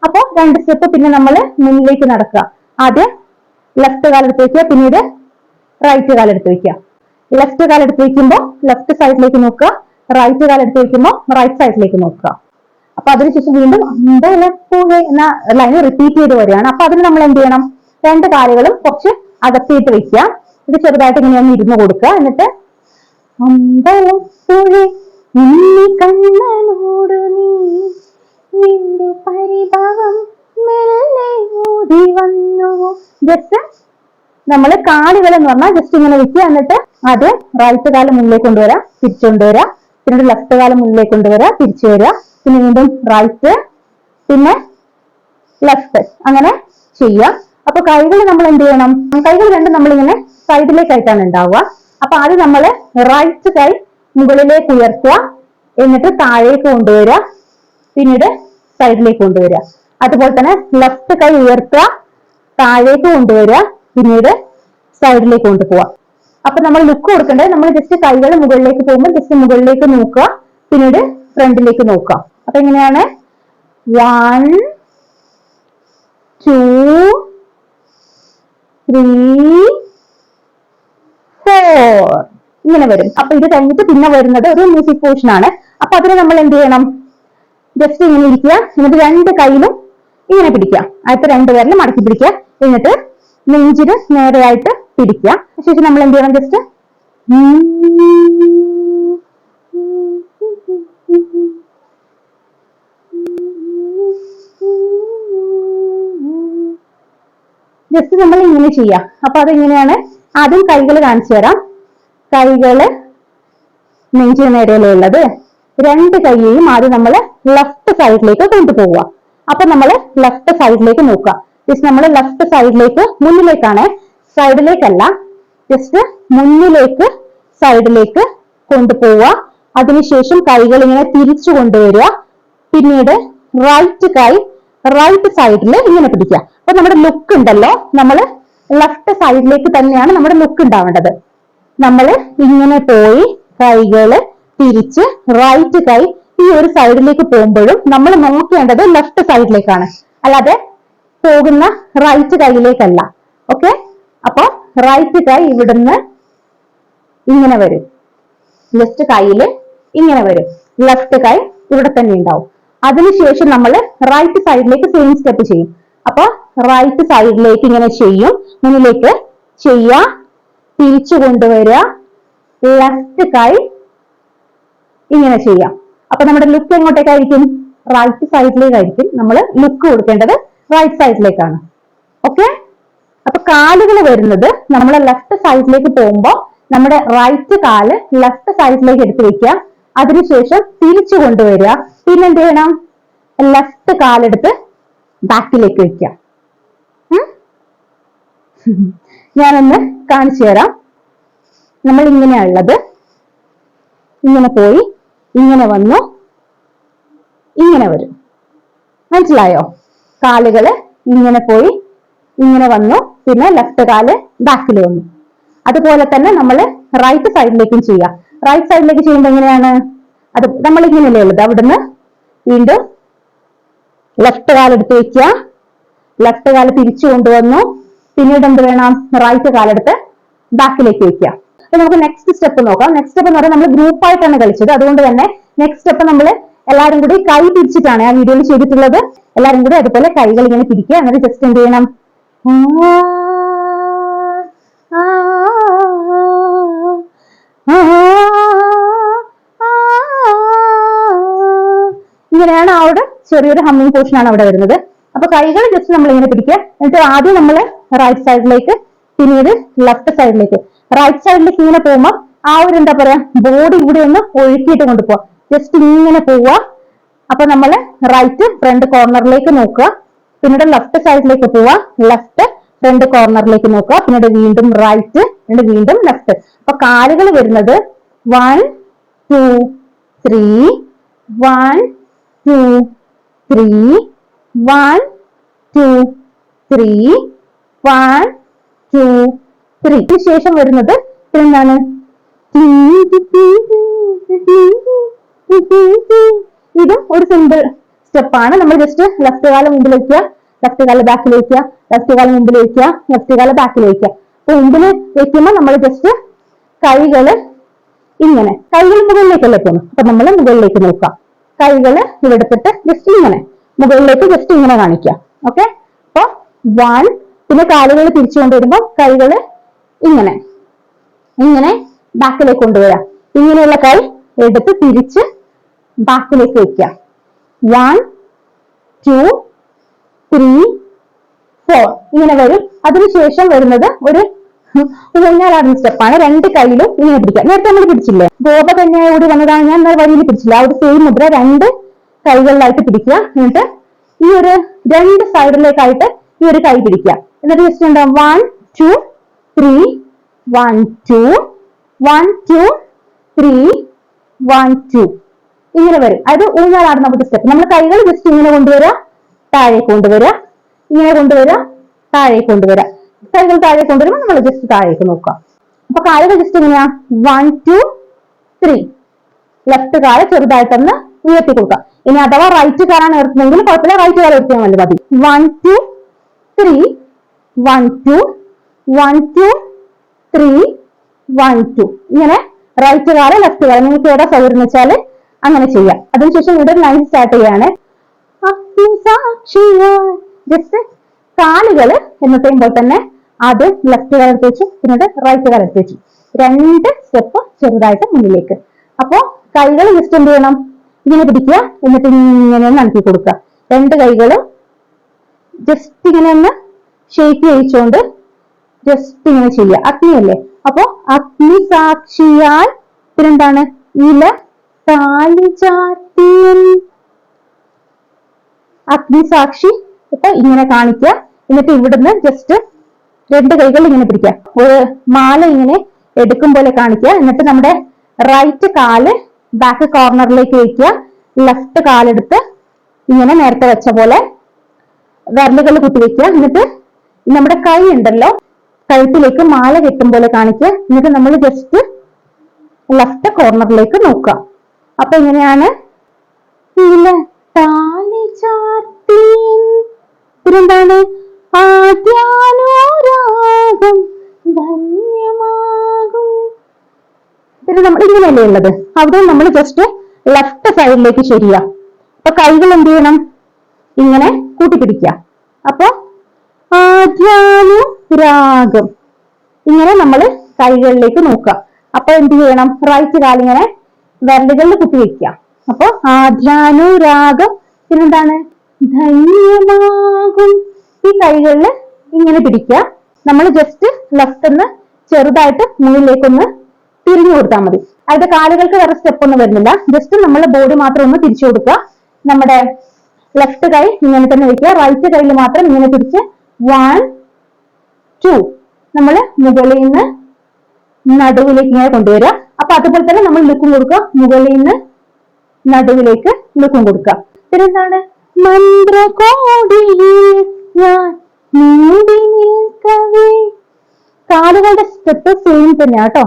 Speaker 1: അപ്പൊ 2 സ്റ്റെപ്പ് പിന്നെ നമ്മൾ മുന്നിലേക്ക് നടക്കുക. ആദ്യം ലെഫ്റ്റ് കാലെടുത്ത് വെക്കുക, പിന്നീട് റൈറ്റ് കാലെടുത്ത് വെക്കുക. ലെഫ്റ്റ് കാലെടുത്ത് വെക്കുമ്പോൾ ലെഫ്റ്റ് സൈഡിലേക്ക് നോക്കുക, റൈറ്റ് കാലെടുത്ത് വെക്കുമ്പോൾ റൈറ്റ് സൈഡിലേക്ക് നോക്കുക. അപ്പൊ അതിനുശേഷം വീണ്ടും അമ്പലപ്പുഴ എന്ന ലൈൻ റിപ്പീറ്റ് ചെയ്ത് വരികയാണ്. അപ്പൊ അതിന് നമ്മൾ എന്ത് ചെയ്യണം, 2 കാലുകളും കുറച്ച് അകത്തിയിട്ട് വെക്കുക, ഇത് ചെറുതായിട്ട് ഇങ്ങനെ ഒന്ന് ഇരുന്ന് കൊടുക്കുക. എന്നിട്ട് അമ്പലപ്പുഴ കണ്ണനോട് നീ നിന്റെ പരിഭവം മെല്ലെ ഓടി വന്നുവോ. ജസ്റ്റ് നമ്മൾ കാലുകൾ എന്ന് പറഞ്ഞാൽ ജസ്റ്റ് ഇങ്ങനെ വെക്കുക, എന്നിട്ട് ആദ്യം റൈറ്റ് കാലം മുന്നിലേക്ക് കൊണ്ടുവരാം, തിരിച്ചുകൊണ്ടുവരാ, പിന്നീട് ലെഫ്റ്റ് കാലം മുന്നിലേക്ക് കൊണ്ടുവരാ, തിരിച്ചു വരിക, പിന്നെ വീണ്ടും റൈറ്റ്, പിന്നെ ലെഫ്റ്റ്, അങ്ങനെ ചെയ്യാം. അപ്പൊ കൈകൾ നമ്മൾ എന്ത് ചെയ്യണം, കൈകൾ 2 നമ്മളിങ്ങനെ സൈഡിലേക്കായിട്ടാണ് ഉണ്ടാവുക. അപ്പൊ ആദ്യം നമ്മൾ റൈറ്റ് കൈ മുകളിലേക്ക് ഉയർത്തുക, എന്നിട്ട് താഴേക്ക് കൊണ്ടുവരിക, പിന്നീട് സൈഡിലേക്ക് കൊണ്ടുവരിക. അതുപോലെ തന്നെ ലെഫ്റ്റ് കൈ ഉയർത്തുക, താഴേക്ക് കൊണ്ടുവരിക, പിന്നീട് സൈഡിലേക്ക് കൊണ്ടുപോവുക. അപ്പൊ നമ്മൾ ലുക്ക് കൊടുക്കേണ്ടത്, നമ്മൾ ജസ്റ്റ് കൈകൾ മുകളിലേക്ക് പോകുമ്പോൾ ജസ്റ്റ് മുകളിലേക്ക് നോക്കുക, പിന്നീട് ഫ്രണ്ടിലേക്ക് നോക്കുക. അപ്പൊ എങ്ങനെയാണ്, 1 2 3 4 ഇങ്ങനെ വരും. അപ്പൊ ഇത് കഴിഞ്ഞിട്ട് പിന്നെ വരുന്നത് ഒരു മ്യൂസിക് പോർഷൻ ആണ്. അപ്പൊ അതിന് നമ്മൾ എന്ത് ചെയ്യണം, ജസ്റ്റ് ഇങ്ങനെ ഇരിക്കുക, എന്നിട്ട് 2 കൈയിലും ഇങ്ങനെ പിടിക്കുക, ആദ്യത്തെ 2 വിരലും മടക്കി പിടിക്കുക, എന്നിട്ട് നെഞ്ചിന് നേരെയായിട്ട് പിടിക്കുക. ശേഷം നമ്മൾ എന്ത് ചെയ്യണം, ജസ്റ്റ് നമ്മൾ ഇങ്ങനെ ചെയ്യാം. അപ്പൊ അതെങ്ങനെയാണ്, ആദ്യം കൈകൾ കാണിച്ചു തരാം. കൈകള് നെഞ്ചിന് നേരെയല്ലേ ഉള്ളത്, രണ്ട് കൈയെയും ആദ്യം നമ്മൾ ലെഫ്റ്റ് സൈഡിലേക്ക് കൊണ്ടുപോവുക. അപ്പൊ നമ്മൾ ലെഫ്റ്റ് സൈഡിലേക്ക് നോക്കുക. ജസ്റ്റ് നമ്മൾ ലെഫ്റ്റ് സൈഡിലേക്ക്, മുന്നിലേക്കാണ്, സൈഡിലേക്കല്ല, ജസ്റ്റ് മുന്നിലേക്ക് സൈഡിലേക്ക് കൊണ്ടുപോവുക. അതിനുശേഷം കൈകൾ ഇങ്ങനെ തിരിച്ചു കൊണ്ടുവരിക. പിന്നീട് റൈറ്റ് കൈ റൈറ്റ് സൈഡിൽ ഇങ്ങനെ പിടിക്കുക. അപ്പൊ നമ്മുടെ ലുക്ക് ഉണ്ടല്ലോ, നമ്മൾ ലെഫ്റ്റ് സൈഡിലേക്ക് തന്നെയാണ് നമ്മുടെ ലുക്ക് ഉണ്ടാവേണ്ടത്. നമ്മൾ ഇങ്ങനെ പോയി കൈകള് തിരിച്ച് റൈറ്റ് കൈ ഈ ഒരു സൈഡിലേക്ക് പോകുമ്പോഴും നമ്മൾ നോക്കേണ്ടത് ലെഫ്റ്റ് സൈഡിലേക്കാണ്, അല്ലാതെ പോകുന്ന റൈറ്റ് കൈയിലേക്കല്ല. ഓക്കെ, അപ്പൊ റൈറ്റ് കൈ ഇവിടുന്ന് ഇങ്ങനെ വരും, ലെഫ്റ്റ് കൈയില് ഇങ്ങനെ വരും, ലെഫ്റ്റ് കൈ ഇവിടെ തന്നെ ഉണ്ടാവും. അതിനുശേഷം നമ്മൾ റൈറ്റ് സൈഡിലേക്ക് സെയിം സ്റ്റെപ്പ് ചെയ്യും. അപ്പൊ റൈറ്റ് സൈഡിലേക്ക് ഇങ്ങനെ ചെയ്യും, മുന്നിലേക്ക് ചെയ്യുക, തിരിച്ചു കൊണ്ടുവരിക, ലെഫ്റ്റ് കൈ ഇങ്ങനെ ചെയ്യാം. അപ്പൊ നമ്മുടെ ലുക്ക് എങ്ങോട്ടേക്കായിരിക്കും? റൈറ്റ് സൈഡിലേക്കായിരിക്കും നമ്മൾ ലുക്ക് കൊടുക്കേണ്ടത്, റൈറ്റ് സൈഡിലേക്കാണ്. ഓക്കെ, അപ്പൊ കാലുകൾ വരുന്നത് നമ്മൾ ലെഫ്റ്റ് സൈഡിലേക്ക് പോകുമ്പോൾ നമ്മുടെ റൈറ്റ് കാല് ലെഫ്റ്റ് സൈഡിലേക്ക് എടുത്തു വെക്കുക. അതിനുശേഷം തിരിച്ചു കൊണ്ടുവരിക. പിന്നെ എന്ത് ചെയ്യണം? ലെഫ്റ്റ് കാലെടുത്ത് ബാക്കിലേക്ക് വെക്കുക. ഞാനൊന്ന് കാണിച്ചു തരാം. നമ്മൾ ഇങ്ങനെയുള്ളത്, ഇങ്ങനെ പോയി ഇങ്ങനെ വന്നു, ഇങ്ങനെ വരും. മനസ്സിലായോ? കാലുകള് ഇങ്ങനെ പോയി ഇങ്ങനെ വന്നു, പിന്നെ ലെഫ്റ്റ് കാല് ബാക്കിൽ വന്നു. അതുപോലെ തന്നെ നമ്മൾ റൈറ്റ് സൈഡിലേക്കും ചെയ്യാം. റൈറ്റ് സൈഡിലേക്ക് ചെയ്യുമ്പോൾ എങ്ങനെയാണ്? അത് നമ്മൾ ഇങ്ങനെയല്ലേ ഉള്ളത്. അവിടുന്ന് വീണ്ടും ലെഫ്റ്റ് കാലെടുത്ത് വെക്കുക, ലെഫ്റ്റ് കാല് തിരിച്ചു കൊണ്ടുവന്നു, പിന്നീട് എന്ത് വേണം? റൈറ്റ് കാലെടുത്ത് ബാക്കിലേക്ക് വെക്കുക. അപ്പൊ നമുക്ക് നെക്സ്റ്റ് സ്റ്റെപ്പ് നോക്കാം. നെക്സ്റ്റ് സ്റ്റെപ്പ് എന്ന് പറഞ്ഞാൽ നമ്മൾ ഗ്രൂപ്പായിട്ടാണ് കളിച്ചത്, അതുകൊണ്ട് തന്നെ നെക്സ്റ്റ് സ്റ്റെപ്പ് നമ്മൾ എല്ലാവരും കൂടി കൈ പിടിച്ചിട്ടാണ് ആ വീഡിയോയിൽ ചെയ്തിട്ടുള്ളത്. എല്ലാവരും കൂടി അതുപോലെ കൈകൾ ഇങ്ങനെ പിടിക്കുക. എന്നിട്ട് ജസ്റ്റ് എന്ത് ചെയ്യണം? ഇങ്ങനെയാണ് ആ ഒരു ചെറിയൊരു ഹമ്മിങ് പോർഷൻ ആണ് അവിടെ വരുന്നത്. അപ്പൊ കൈകൾ ജസ്റ്റ് നമ്മൾ ഇങ്ങനെ പിടിക്കുക. എന്നിട്ട് ആദ്യം നമ്മൾ റൈറ്റ് സൈഡിലേക്ക്, പിന്നീട് ലെഫ്റ്റ് സൈഡിലേക്ക്. റൈറ്റ് സൈഡിലേക്ക് ഇങ്ങനെ പോകുമ്പോൾ ആ ഒരു എന്താ പറയാ, ബോഡി ഇവിടെ ഒന്ന് ഒഴുക്കിയിട്ട് കൊണ്ടുപോവാ. ജസ്റ്റ് ഇങ്ങനെ പോവുക. അപ്പൊ നമ്മൾ റൈറ്റ് ഫ്രണ്ട് കോർണറിലേക്ക് നോക്കുക, പിന്നീട് ലെഫ്റ്റ് സൈഡിലേക്ക് പോവുക, ലെഫ്റ്റ് ഫ്രണ്ട് കോർണറിലേക്ക് നോക്കുക, പിന്നീട് വീണ്ടും റൈറ്റ്, പിന്നീട് വീണ്ടും ലെഫ്റ്റ്. അപ്പൊ കാലുകൾ വരുന്നത് 1 2 3 1 2 3 1 2 3 1 2 3. ഇതിന് ശേഷം വരുന്നത് എന്താണ്? ഇതും ഒരു സിമ്പിൾ സ്റ്റെപ്പാണ്. നമ്മൾ ജസ്റ്റ് ലെഫ്റ്റ് കാലം മുമ്പിൽ വയ്ക്കുക, ലെഫ്റ്റ് കാലം ബാക്കിൽ വയ്ക്കുക, ലെഫ്റ്റ് കാലം മുമ്പിൽ വയ്ക്കുക, ലെഫ്റ്റ് കാലം ബാക്കിൽ വയ്ക്കുക. അപ്പൊ മുമ്പിൽ വെക്കുമ്പോൾ നമ്മൾ ജസ്റ്റ് കൈകള് ഇങ്ങനെ, കൈകൾ മുകളിലേക്കല്ലേ പോകുന്നു. അപ്പൊ നമ്മൾ മുകളിലേക്ക് നോക്കാം. കൈകള് ഇവിടെത്തിട്ട് ജസ്റ്റ് ഇങ്ങനെ മുകളിലേക്ക് ജസ്റ്റ് ഇങ്ങനെ കാണിക്കുക. ഓക്കെ, അപ്പൊ 1, പിന്നെ കാലുകൾ തിരിച്ചു കൊണ്ടുവരുമ്പോൾ കൈകള് ഇങ്ങനെ ഇങ്ങനെ ബാക്കിലേക്ക് കൊണ്ടുവരാം. ഇങ്ങനെയുള്ള കൈ എടുത്ത് തിരിച്ച് ബാക്കിലേക്ക് വെക്കുക. 1 2 3 4 ഇങ്ങനെ വരും. അതിനുശേഷം വരുന്നത് ഒരു ഊഞ്ഞാലാടുന്ന സ്റ്റെപ്പാണ്. രണ്ട് കൈയിലും ഇങ്ങനെ പിടിക്കുക. നേരത്തെ നമ്മൾ പിടിച്ചില്ലേ, ഗോപകന്യായ കൂടി വന്നതാണ്, ഞാൻ വഴിയിൽ പിടിച്ചില്ല. ആ ഒരു സെയിം മുദ്ര രണ്ട് കൈകളിലായിട്ട് പിടിക്കുക. എന്നിട്ട് ഈ ഒരു രണ്ട് സൈഡിലേക്കായിട്ട് ഈ ഒരു കൈ പിടിക്കുക. എന്നിട്ട് ജസ്റ്റ് ഉണ്ടാവും 1 2 3 1 2 1 2 3 1 2 ഇങ്ങനെ വരും. അത് ഊഞ്ഞാലാടുന്ന ഒരു സ്റ്റെപ്പ്. നമ്മൾ കൈകൾ ജസ്റ്റ് ഇങ്ങനെ കൊണ്ടുവരിക, താഴേക്ക് കൊണ്ടുവരിക, ഇങ്ങനെ കൊണ്ടുവരിക, താഴേക്ക് കൊണ്ടുവരിക. കൈകൾ താഴെ കൊണ്ടുവരുമ്പോൾ നമ്മൾ ജസ്റ്റ് താഴേക്ക് നോക്കുക. അപ്പൊ കാലുകൾ ജസ്റ്റ് എങ്ങനെയാ? 1 2 3. ലെഫ്റ്റ് കാല് ചെറുതായിട്ടൊന്ന് ഉയർത്തി കൊടുക്കുക. ഇനി അഥവാ റൈറ്റ് കാലാണ് ഉയർത്തുന്നെങ്കിൽ കുഴപ്പമില്ല, റൈറ്റ് കാലം ഉയർത്തിയാൽ മതി. 1 2 3 1 2 1 2 3 1 2 ഇങ്ങനെ റൈറ്റ് കാല് ലെഫ്റ്റ് കാല് നിങ്ങൾക്ക് ഏതാ സൗകര്യം വെച്ചാൽ അങ്ങനെ ചെയ്യാം. അതിനുശേഷം ഇവിടെ ലൈൻ സ്റ്റാർട്ട് ചെയ്യാണ്. ജസ്റ്റ് കാലുകള് എന്നത്തെയും പോലെ തന്നെ ആദ്യം ലെഫ്റ്റ് കാൽ എടുത്ത് വെച്ചു, പിന്നീട് റൈറ്റ് കാൽ എടുത്ത് വെച്ചു. രണ്ട് സ്റ്റെപ്പ് ചെറുതായിട്ട് മുന്നിലേക്ക്. അപ്പോ കൈകൾ ജസ്റ്റ് എന്ത് ചെയ്യണം? ഇങ്ങനെ പിടിക്കുക, എന്നിട്ട് ഇങ്ങനെ നടത്തി കൊടുക്കുക. രണ്ട് കൈകളും ജസ്റ്റ് ഇങ്ങനെ ഒന്ന് ഷേക്ക് ചെയ്യിച്ചുകൊണ്ട് ജസ്റ്റ് ഇങ്ങനെ ചെയ്യുക. അഗ്നിയല്ലേ, അപ്പോ അഗ്നി സാക്ഷിയാൽ പിന്നെന്താണ്? ഇല താലി ചാർത്തിയൻ അഗ്നിസാക്ഷി. ഇപ്പൊ ഇങ്ങനെ കാണിക്കുക. എന്നിട്ട് ഇവിടുന്ന് ജസ്റ്റ് രണ്ട് കൈകൾ ഇങ്ങനെ പിടിക്കുക. ഒരു മാല ഇങ്ങനെ എടുക്കും പോലെ കാണിക്കുക. എന്നിട്ട് നമ്മുടെ റൈറ്റ് കാല് ബാക്ക് കോർണറിലേക്ക് വയ്ക്കുക. ലെഫ്റ്റ് കാലെടുത്ത് ഇങ്ങനെ നേരത്തെ വെച്ച പോലെ വിരലുകൾ കുത്തിവെക്കുക. എന്നിട്ട് നമ്മുടെ കൈ ഉണ്ടല്ലോ, കഴുത്തിലേക്ക് മാല കെട്ടും പോലെ കാണിക്കുക. എന്നിട്ട് നമ്മൾ ജസ്റ്റ് ലെഫ്റ്റ് കോർണറിലേക്ക് നോക്കുക. അപ്പൊ ഇങ്ങനെയാണ് താലി ചാർത്തിയൻ. പിന്നെന്താണ് ആദ്യാനുരാഗം ധന്യമാകും. പിന്നെ നമ്മൾ ഇങ്ങനെയല്ലേ ഉള്ളത്. അവിടെ നമ്മൾ ജസ്റ്റ് ലെഫ്റ്റ് സൈഡിലേക്ക് ശരിയാ. അപ്പൊ കൈകൾ എന്ത് ചെയ്യണം? ഇങ്ങനെ കൂട്ടിപ്പിടിക്കുക. അപ്പൊ ആദ്യാനുരാഗം ഇങ്ങനെ നമ്മൾ കൈകളിലേക്ക് നോക്കുക. അപ്പൊ എന്ത് ചെയ്യണം? റൈറ്റ് കാലിങ്ങനെ വിരലുകളിൽ കുത്തിവെക്കുക. അപ്പൊ ആദ്യാനുരാഗം. പിന്നെന്താണ് ധന്യമാകും. ഈ കൈകളിൽ ഇങ്ങനെ പിടിക്കുക. നമ്മൾ ജസ്റ്റ് ലെഫ്റ്റ് ചെറുതായിട്ട് മുന്നിലേക്കൊന്ന് തിരിഞ്ഞു കൊടുത്താൽ മതി. അതിന്റെ കാലുകൾക്ക് വേറെ സ്റ്റെപ്പ് ഒന്നും വരുന്നില്ല. ജസ്റ്റ് നമ്മൾ ബോഡി മാത്രം ഒന്ന് തിരിച്ചു കൊടുക്കുക. നമ്മുടെ ലെഫ്റ്റ് കൈ ഇങ്ങനെ തന്നെ വെക്കുക. റൈറ്റ് കൈയിൽ മാത്രം ഇങ്ങനെ പിടിച്ച് 1 2 നമ്മൾ മുകളിൽ നിന്ന് നടുവിലേക്ക് ഇങ്ങനെ കൊണ്ടുവരിക. അപ്പൊ അതുപോലെ തന്നെ നമ്മൾ ലുക്കും കൊടുക്കുക. മുകളിൽ നിന്ന് നടുവിലേക്ക് ലുക്കും കൊടുക്കുക. പിന്നെന്താണ് മന്ത്രകോടിയിൽ ഞാൻ നീന്തി നിൽക്കവേ. കാലുകളുടെ സ്റ്റെപ്പ് സെയിം തന്നെയാ കേട്ടോ.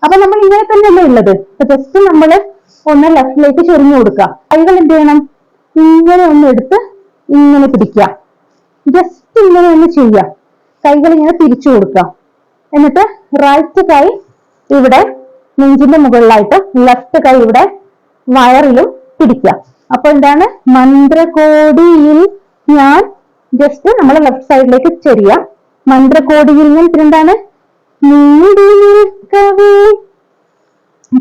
Speaker 1: അപ്പൊ നമ്മൾ ഇങ്ങനെ തന്നെയല്ലേ ഉള്ളത്. അപ്പൊ ജസ്റ്റ് നമ്മൾ ഒന്ന് ലെഫ്റ്റിലേക്ക് ചൊരിഞ്ഞു കൊടുക്കുക. കൈകൾ എന്ത് ചെയ്യണം? ഇങ്ങനെ ഒന്ന് എടുത്ത് ഇങ്ങനെ പിടിക്കുക. ജസ്റ്റ് ഇങ്ങനെ ഒന്ന് ചെയ്യുക. കൈകൾ ഇങ്ങനെ തിരിച്ചു കൊടുക്കുക. എന്നിട്ട് റൈറ്റ് കൈ ഇവിടെ നെഞ്ചിന്റെ മുകളിലായിട്ട്, ലെഫ്റ്റ് കൈ ഇവിടെ വയറിലും പിടിക്കുക. അപ്പൊ എന്താണ് മന്ത്രകോടിയിൽ ഞാൻ. ജസ്റ്റ് നമ്മൾ ലെഫ്റ്റ് സൈഡിലേക്ക് ചെറിയ മന്ത്രകോടിയിൽ ഞാൻ. പിന്നെന്താണ് നീടി നിൽക്കവേ.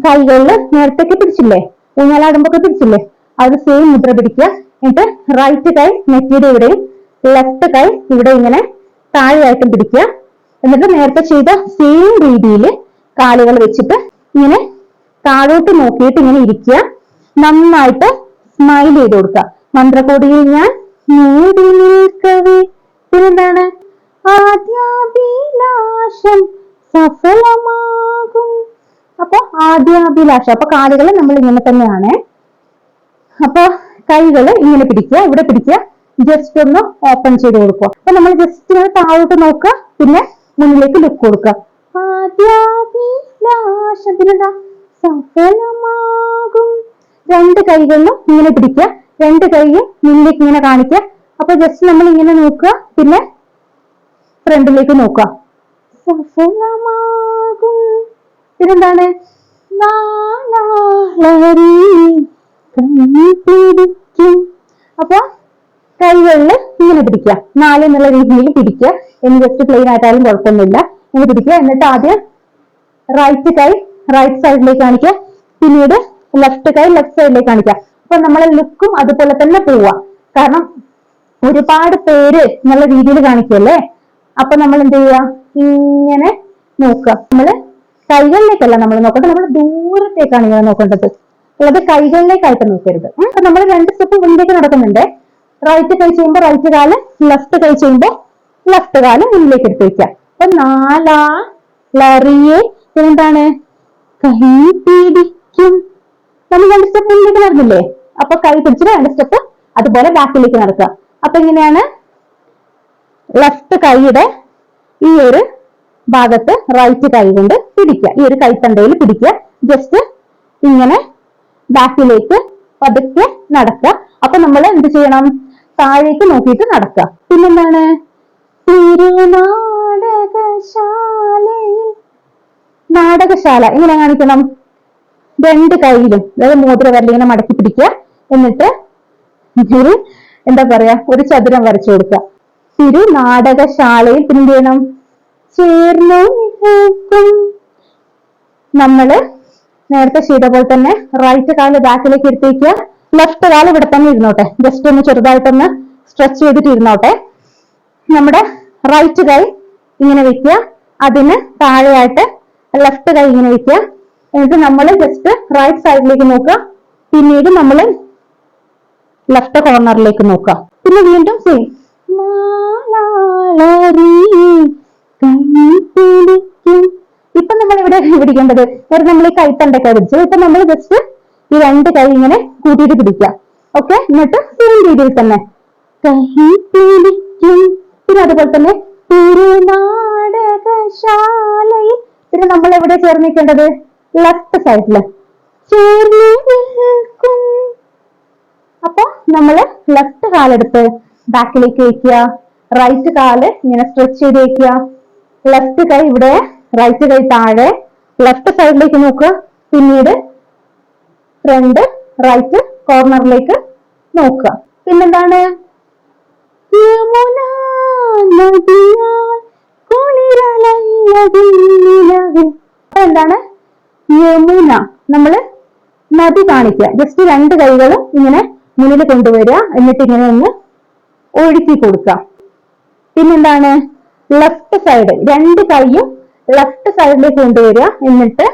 Speaker 1: കൈകളിൽ നേരത്തേക്ക് പിടിച്ചില്ലേ, ഊഞ്ഞാലാടുമ്പോ പിടിച്ചില്ലേ, അത് സെയിം മുദ്ര പിടിക്കുക. എന്നിട്ട് റൈറ്റ് കൈ നെറ്റിയുടെ ഇവിടെയും ലെഫ്റ്റ് കൈ ഇവിടെ ഇങ്ങനെ താഴെയായിട്ടും പിടിക്കുക. എന്നിട്ട് നേരത്തെ ചെയ്ത സെയിം രീതിയിൽ കാലുകൾ വെച്ചിട്ട് ഇങ്ങനെ താഴോട്ട് നോക്കിയിട്ട് ഇങ്ങനെ ഇരിക്കുക. നന്നായിട്ട് സ്മൈൽ ചെയ്ത് കൊടുക്കുക. മന്ത്രകോടിയിൽ ഞാൻ നീടി നിൽക്കവേ. പിന്നെന്താണ് ആദ്യാഭിലാഷം സഫലമാകും. അപ്പൊ ആദ്യാഭിലാഷം. അപ്പൊ കാലുകൾ നമ്മൾ ഇങ്ങനെ തന്നെയാണ്. അപ്പൊ കൈകൾ ഇങ്ങനെ പിടിക്കുക, ഇവിടെ പിടിക്കുക. ജസ്റ്റ് ഒന്ന് ഓപ്പൺ ചെയ്ത് കൊടുക്കുക. അപ്പൊ നമ്മൾ ജസ്റ്റ് ഇങ്ങനെ താഴോട്ട് നോക്കുക. പിന്നെ മുന്നിലേക്ക് ലുക്ക് കൊടുക്കുക. ആദ്യാഭിലാഷം. പിന്നെന്താ സഫലമാകും. രണ്ട് കൈകളിലും ഇങ്ങനെ പിടിക്കുക. രണ്ട് കൈയും മുന്നിലേക്ക് ഇങ്ങനെ കാണിക്കുക. അപ്പൊ ജസ്റ്റ് നമ്മൾ ഇങ്ങനെ നോക്കുക. പിന്നെ ഫ്രണ്ടിലേക്ക് നോക്കുക. സഫലമാകും. പിന്നെന്താണ് പിടിക്കും. അപ്പൊ കൈകളിൽ ഇങ്ങനെ പിടിക്കുക. 4 എന്നുള്ള രീതിയിൽ പിടിക്കുക. എന്ന് ജസ്റ്റ് പ്ലെയിൻ ആയിട്ടാലും കുഴപ്പമൊന്നുമില്ല. ഇങ്ങനെ പിടിക്കുക. എന്നിട്ട് ആദ്യം റൈറ്റ് കൈ റൈറ്റ് സൈഡിലേക്ക് കാണിക്കുക. പിന്നീട് ലെഫ്റ്റ് കൈ ലെഫ്റ്റ് സൈഡിലേക്ക് കാണിക്കുക. അപ്പൊ നമ്മളെ ലുക്കും അതുപോലെ തന്നെ പോവുക. കാരണം ഒരുപാട് പേര് എന്നുള്ള രീതിയിൽ കാണിക്കുമല്ലേ. അപ്പൊ നമ്മൾ എന്ത് ചെയ്യുക? ഇങ്ങനെ നോക്കുക. നമ്മള് കൈകളിലേക്കല്ല നമ്മൾ നോക്കേണ്ടത്, നമ്മൾ ദൂരത്തേക്കാണ് ഇങ്ങനെ നോക്കേണ്ടത്. അല്ലാതെ കൈകളിലേക്കായിട്ട് നോക്കരുത്. അപ്പൊ നമ്മൾ 2 സ്റ്റെപ്പ് മുന്നിലേക്ക് നടക്കുന്നുണ്ട്. റൈറ്റ് കൈ ചെയ്യുമ്പോൾ റൈറ്റ് കാല്, ലെഫ്റ്റ് കൈ ചെയ്യുമ്പോൾ ലെഫ്റ്റ് കാല് മുന്നിലേക്ക് എടുത്ത് വയ്ക്കുക. അപ്പൊ ലറിയെ എന്താണ് കൈ പിടിക്കും. നമ്മൾ 2 സ്റ്റെപ്പ് മുന്നിലേക്ക് നടന്നില്ലേ. അപ്പൊ കൈ പിടിച്ചിട്ട് 2 സ്റ്റെപ്പ് അതുപോലെ ബാക്കിലേക്ക് നടക്കുക. അപ്പൊ ഇങ്ങനെയാണ് ലെഫ്റ്റ് കൈയുടെ ഈ ഒരു ഭാഗത്ത് റൈറ്റ് കൈ കൊണ്ട് പിടിക്കുക. ഈ ഒരു കൈത്തണ്ടയിൽ പിടിക്കുക. ജസ്റ്റ് ഇങ്ങനെ ബാക്കിലേക്ക് പതുക്കെ നടക്കുക. അപ്പൊ നമ്മൾ എന്ത് ചെയ്യണം? താഴേക്ക് നോക്കിയിട്ട് നടക്കുക. പിന്നെന്താണ് നാടകശാല ഇങ്ങനെ കാണിക്കണം. 2 കൈയിലും, അതായത് മോതിരവിരൽ ഇങ്ങനെ മടക്കി പിടിക്കുക. എന്നിട്ട് എന്താ പറയാ, ഒരു ചതുരം വരച്ചു കൊടുക്കുക. നാടകശാലയിൽ പിന്നെ എന്ത് ചെയ്യണം? ചേർന്നു നമ്മള് നേരത്തെ ചെയ്ത പോലെ തന്നെ റൈറ്റ് കാല് ബാക്കിലേക്ക് എടുത്ത് വയ്ക്കുക. ലെഫ്റ്റ് കാല് ഇവിടെ തന്നെ ഇരുന്നോട്ടെ. ജസ്റ്റ് ഒന്ന് ചെറുതായിട്ടൊന്ന് സ്ട്രെച്ച് ചെയ്തിട്ട് ഇരുന്നോട്ടെ. നമ്മുടെ റൈറ്റ് കൈ ഇങ്ങനെ വെക്കുക. അതിന് താഴെയായിട്ട് ലെഫ്റ്റ് കൈ ഇങ്ങനെ വെക്കുക. എന്നിട്ട് നമ്മൾ ജസ്റ്റ് റൈറ്റ് സൈഡിലേക്ക് നോക്കുക. പിന്നീട് നമ്മൾ ലെഫ്റ്റ് കോർണറിലേക്ക് നോക്കുക. പിന്നെ വീണ്ടും സെയിം. ഇപ്പൊ നമ്മൾ ഇവിടെ പിടിക്കേണ്ടത് നമ്മൾ ഈ കൈത്തണ്ടൊക്കെ പിടിച്ചു. ഇപ്പൊ നമ്മൾ ജസ്റ്റ് ഈ രണ്ട് കൈ ഇങ്ങനെ കൂട്ടിയിട്ട് പിടിക്കാം. ഓക്കെ, എന്നിട്ട് സെയിം രീതിയിൽ തന്നെ കൈ പിടിക്കും. പിന്നെ അതുപോലെ തന്നെ തിരുനാടകശാലയിൽ. പിന്നെ നമ്മൾ എവിടെ ചേർന്നിരിക്കേണ്ടത്? ലെഫ്റ്റ് സൈഡില് ചേർന്ന് നിൽക്കും. അപ്പൊ നമ്മള് ലെഫ്റ്റ് കാലെടുത്ത് ബാക്കിലേക്ക് വെക്കുക. റൈറ്റ് കാല് ഇങ്ങനെ സ്ട്രെച്ച് ചെയ്ത് വെക്കുക. ലെഫ്റ്റ് കൈ ഇവിടെ, റൈറ്റ് കൈ താഴെ. ലെഫ്റ്റ് സൈഡിലേക്ക് നോക്കുക. പിന്നീട് ഫ്രണ്ട് റൈറ്റ് കോർണറിലേക്ക് നോക്കുക. പിന്നെന്താണ്? എന്താണ് യമുന? നമ്മള് നദി കാണിക്കുക. ജസ്റ്റ് രണ്ട് കൈകളും ഇങ്ങനെ മുന്നിൽ കൊണ്ടുവരിക. എന്നിട്ട് ഇങ്ങനെ ഒന്ന് ഒഴുക്കി കൊടുക്കുക. പിന്നെന്താണ്? ലെഫ്റ്റ് സൈഡ്, രണ്ട് കൈയും ലെഫ്റ്റ് സൈഡിലേക്ക് കൊണ്ടുവരിക. എന്നിട്ട്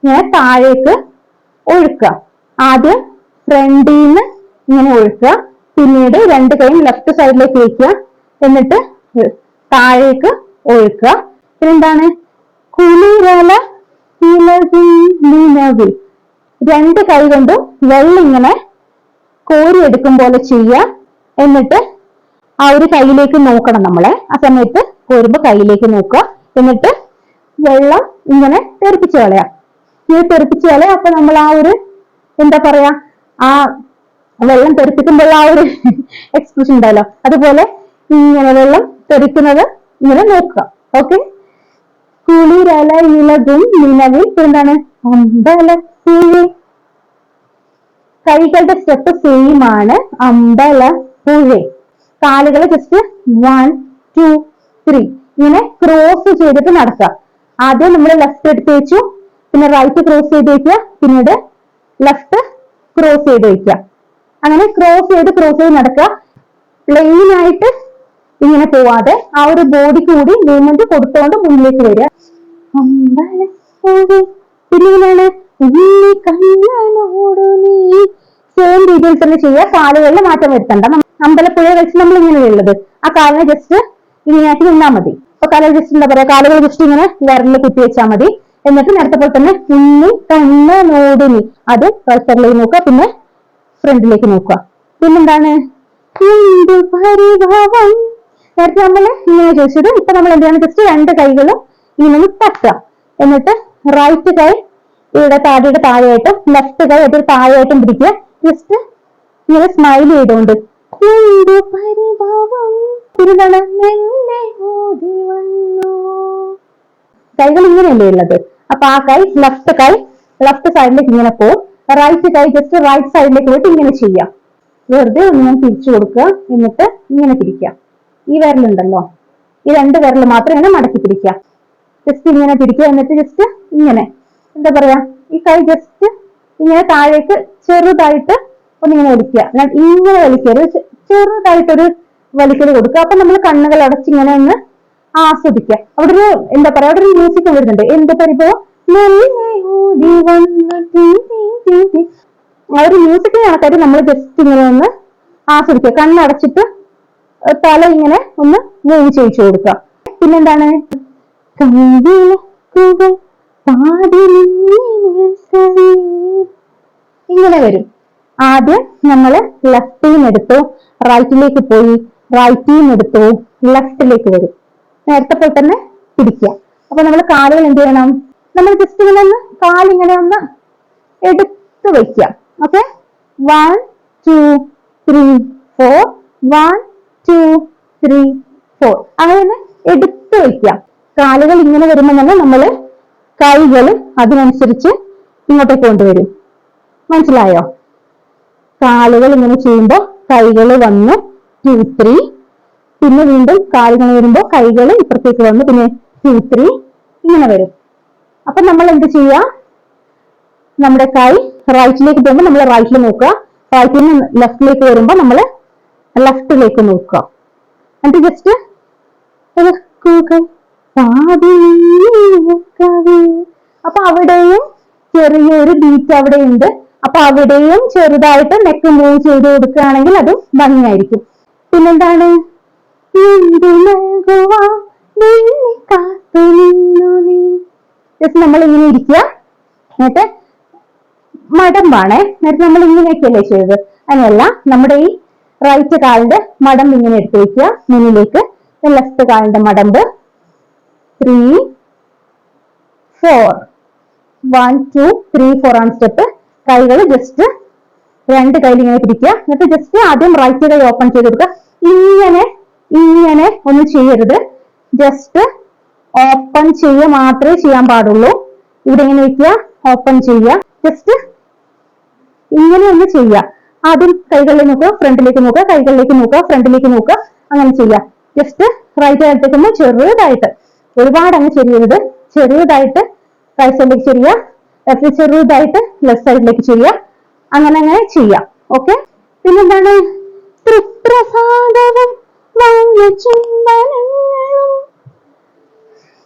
Speaker 1: ഇങ്ങനെ താഴേക്ക് ഒഴുക്കുക. ആദ്യം ഫ്രണ്ടിൽ നിന്ന് ഇങ്ങനെ ഒഴുക്കുക. പിന്നീട് രണ്ട് കൈയും ലെഫ്റ്റ് സൈഡിലേക്ക് വയ്ക്കുക. എന്നിട്ട് താഴേക്ക് ഒഴുക്കുക. പിന്നെന്താണ്? കുളിരല നിലവിൽ. രണ്ട് കൈ കൊണ്ടും വെള്ളം ഇങ്ങനെ കോരിയെടുക്കും പോലെ ചെയ്യുക. എന്നിട്ട് ആ ഒരു കൈയിലേക്ക് നോക്കണം നമ്മളെ. ആ സമയത്ത് കോരുമ്പോ കൈയിലേക്ക് നോക്കുക. എന്നിട്ട് വെള്ളം ഇങ്ങനെ തെറിപ്പിച്ച് കളയാം. ഇങ്ങനെ തെറിപ്പിച്ച് കളയാം. അപ്പൊ നമ്മൾ ആ ഒരു എന്താ പറയാ, ആ വെള്ളം തെറിപ്പിക്കുമ്പോൾ ആ ഒരു എക്സ്പ്രഷൻ ഉണ്ടല്ലോ, അതുപോലെ ഇങ്ങനെ വെള്ളം തെറിക്കുന്നത് ഇങ്ങനെ നോക്കുക. ഓക്കെ, കുളിരല ഇളകും നിലവിൽ. എന്താണ്? അമ്പലപ്പുഴ. കൈകളുടെ സ്റ്റെപ്പ് സെയിം ആണ്. അമ്പലപ്പുഴ. കാലുകൾ ജസ്റ്റ് 1 2 3 ഇങ്ങനെ ക്രോസ് ചെയ്തിട്ട് നടക്കുക. ആദ്യം നമ്മൾ ലെഫ്റ്റ് എടുത്ത് വെച്ചു. പിന്നെ റൈറ്റ് ക്രോസ് ചെയ്ത് വെക്കുക. പിന്നീട് ലെഫ്റ്റ് ക്രോസ് ചെയ്ത് വെക്കുക. അങ്ങനെ ക്രോസ് ചെയ്ത് നടക്കുക. പ്ലെയിൻ ആയിട്ട് ഇങ്ങനെ പോവാതെ ആ ഒരു ബോഡി കൂടി മൂവ്മെന്റ് കൊടുത്തുകൊണ്ട് മുന്നിലേക്ക് വരിക. പിന്നെയാണ് സെയിം രീതിയിൽ തന്നെ ചെയ്യുക. കാലുകളിൽ മാറ്റം വരുത്തണ്ട. അമ്പലപ്പുഴ വെച്ച് നമ്മൾ ഇങ്ങനെയുള്ളത് ആ കാലിനെ ജസ്റ്റ് ഇങ്ങനെയാക്കി നിന്നാൽ മതി. അപ്പൊ കാലുകൾ ജസ്റ്റ് എന്താ പറയാ, കാലുകൾ ജസ്റ്റ് ഇങ്ങനെ വിരലിൽ കുത്തി വെച്ചാൽ മതി. എന്നിട്ട് നേരത്തെ പോലെ തന്നെ ഉണ്ണി കണ്ണനോടുനി, അത് റൈറ്റ് നോക്കുക. പിന്നെ ഫ്രണ്ടിലേക്ക് നോക്കുക. പിന്നെന്താണ്? പരിഭവം. നേരത്തെ നമ്മൾ ഇങ്ങനെ ചോദിച്ചത്. ഇപ്പൊ നമ്മൾ എന്താണ്? ജസ്റ്റ് രണ്ട് കൈകളും ഇങ്ങനെ ഒന്ന് തട്ടുക. എന്നിട്ട് റൈറ്റ് കൈ ഇവിടെ താടിയുടെ താഴെയായിട്ടും ലെഫ്റ്റ് കൈ അതിൽ താഴെയായിട്ടും പിടിക്കുക. ജസ്റ്റ് ഇങ്ങനെ സ്മൈൽ ചെയ്തുകൊണ്ട് പരിഭവം. പിന്നെന്താണ്? കൈകൾ ഇങ്ങനെയല്ലേ ഉള്ളത്. അപ്പൊ ആ കൈ ലെഫ്റ്റ് സൈഡിലേക്ക് ഇങ്ങനെ പോകും. റൈറ്റ് കൈ ജസ്റ്റ് റൈറ്റ് സൈഡിലേക്ക് പോയിട്ട് ഇങ്ങനെ ചെയ്യാം. വെറുതെ ഒന്ന് തിരിച്ചു കൊടുക്കുക. എന്നിട്ട് ഇങ്ങനെ പിടിക്കുക. ഈ വിരലുണ്ടല്ലോ, ഈ രണ്ട് വിരൽ മാത്രം ഇങ്ങനെ മടക്കി പിടിക്കുക. ജസ്റ്റ് ഇങ്ങനെ പിടിക്കുക. എന്നിട്ട് ജസ്റ്റ് ഇങ്ങനെ എന്താ പറയാ, ഈ കൈ ജസ്റ്റ് ഇങ്ങനെ താഴേക്ക് ചെറുതായിട്ട് ഒന്നിങ്ങനെ വലിക്കുക. ഇങ്ങനെ വലിക്കരുത്, ചെറുതായിട്ടൊരു വലിക്കൽ കൊടുക്കുക. അപ്പൊ നമ്മൾ കണ്ണുകൾ അടച്ചിങ്ങനെ ഒന്ന് ആസ്വദിക്കുക. അവിടെ ഒരു എന്താ പറയാ, അവിടെ ഒരു മ്യൂസിക് വരുന്നുണ്ട്. എന്ത് പരിഭവം. ആ ഒരു മ്യൂസിക് കണക്കായിട്ട് നമ്മൾ ജസ്റ്റ് ഇങ്ങനെ ഒന്ന് ആസ്വദിക്കുക. കണ്ണടച്ചിട്ട് തല ഇങ്ങനെ ഒന്ന് മൂവ് ചെയ്യിച്ചു കൊടുക്കുക. പിന്നെന്താണ്? ഇങ്ങനെ വരും. ആദ്യം നമ്മൾ ലെഫ്റ്റിൽ നിന്ന് എടുത്തു, റൈറ്റിലേക്ക് പോയി, റൈറ്റിൽ നിന്ന് എടുത്തു, ലെഫ്റ്റിലേക്ക് വരും. നേരത്തെ പോലെ തന്നെ പിടിക്കുക. അപ്പൊ നമ്മൾ കാലുകൾ എന്ത് ചെയ്യണം? നമ്മൾ ജസ്റ്റ് ഇങ്ങനെ ഒന്ന് കാലിങ്ങനെ ഒന്ന് എടുത്ത് വെക്കുക. ഓക്കെ, 1 2 3 4 1 2 3 4 അങ്ങനെ എടുത്ത് വെക്കുക. കാലുകൾ ഇങ്ങനെ വരുമ്പോൾ തന്നെ നമ്മള് കൈകൾ അതിനനുസരിച്ച് ഇങ്ങോട്ടേക്ക് കൊണ്ടുവരും. മനസ്സിലായോ? കാലുകൾ ഇങ്ങനെ ചെയ്യുമ്പോൾ കൈകൾ വന്നു 2 3, പിന്നെ വീണ്ടും കാലുകൾ വരുമ്പോൾ കൈകൾ ഇപ്പുറത്തേക്ക് വന്നു, പിന്നെ 2 3 ഇങ്ങനെ വരും. അപ്പൊ നമ്മൾ എന്ത് ചെയ്യാ? നമ്മുടെ കൈ റൈറ്റിലേക്ക് പോകുമ്പോൾ നമ്മൾ റൈറ്റിൽ നോക്കുക, റൈറ്റിൽ നിന്ന് ലെഫ്റ്റിലേക്ക് വരുമ്പോൾ നമ്മൾ ലെഫ്റ്റിലേക്ക് നോക്കുക. എന്നിട്ട് ജസ്റ്റ് അപ്പൊ അവിടെയും ചെറിയൊരു ബീറ്റ് അവിടെ ഉണ്ട്. അപ്പൊ അവിടെയും ചെറുതായിട്ട് നെക്ക് മൂവ് ചെയ്ത് കൊടുക്കുകയാണെങ്കിൽ അത് ഭംഗിയായിരിക്കും. പിന്നെന്താണ്, ജസ്റ്റ് നമ്മൾ ഇങ്ങനെ ഇരിക്കുക. എന്നിട്ട് മടമ്പാണേ, നേരത്തെ നമ്മൾ ഇങ്ങനെയൊക്കെയല്ലേ ചെയ്തത്, അങ്ങനെയല്ല. നമ്മുടെ ഈ റൈറ്റ് കാലിന്റെ മടമ്പ് ഇങ്ങനെ എടുത്ത് വയ്ക്കുക മുന്നിലേക്ക്. ലെഫ്റ്റ് കാലിന്റെ മടമ്പ് 3 4 1 2 3 4 ആണ് സ്റ്റെപ്പ്. കൈകൾ ജസ്റ്റ് രണ്ട് കൈയിൽ ഇങ്ങനെ പിടിക്കുക. എന്നിട്ട് ജസ്റ്റ് ആദ്യം റൈറ്റ് കൈ ഓപ്പൺ ചെയ്ത് കൊടുക്കുക. ഇങ്ങനെ ഒന്നും ചെയ്യരുത്, ജസ്റ്റ് ഓപ്പൺ ചെയ്യുക മാത്രമേ ചെയ്യാൻ പാടുള്ളൂ. ഇവിടെ ഇങ്ങനെ വയ്ക്കുക, ഓപ്പൺ ചെയ്യുക, ജസ്റ്റ് ഇങ്ങനെ ഒന്ന് ചെയ്യുക. ആദ്യം കൈകളിലേക്ക് നോക്കുക, ഫ്രണ്ടിലേക്ക് നോക്കുക, കൈകളിലേക്ക് നോക്കുക, ഫ്രണ്ടിലേക്ക് നോക്കുക, അങ്ങനെ ചെയ്യുക. ജസ്റ്റ് റൈറ്റ് സൈഡിലേക്ക് ചെറുതായിട്ട്, ഒരുപാട് അങ്ങ് ചെറിയത്, ചെറുതായിട്ട് റൈറ്റ് സൈഡിലേക്ക് ചെയ്യുക, ലെഫ്റ്റ് ചെറുതായിട്ട് ലെഫ്റ്റ് സൈഡിലേക്ക് ചെയ്യുക, അങ്ങനെ അങ്ങനെ ചെയ്യാം. ഓക്കെ. പിന്നെന്താണ്, തൃപ്രസാദവും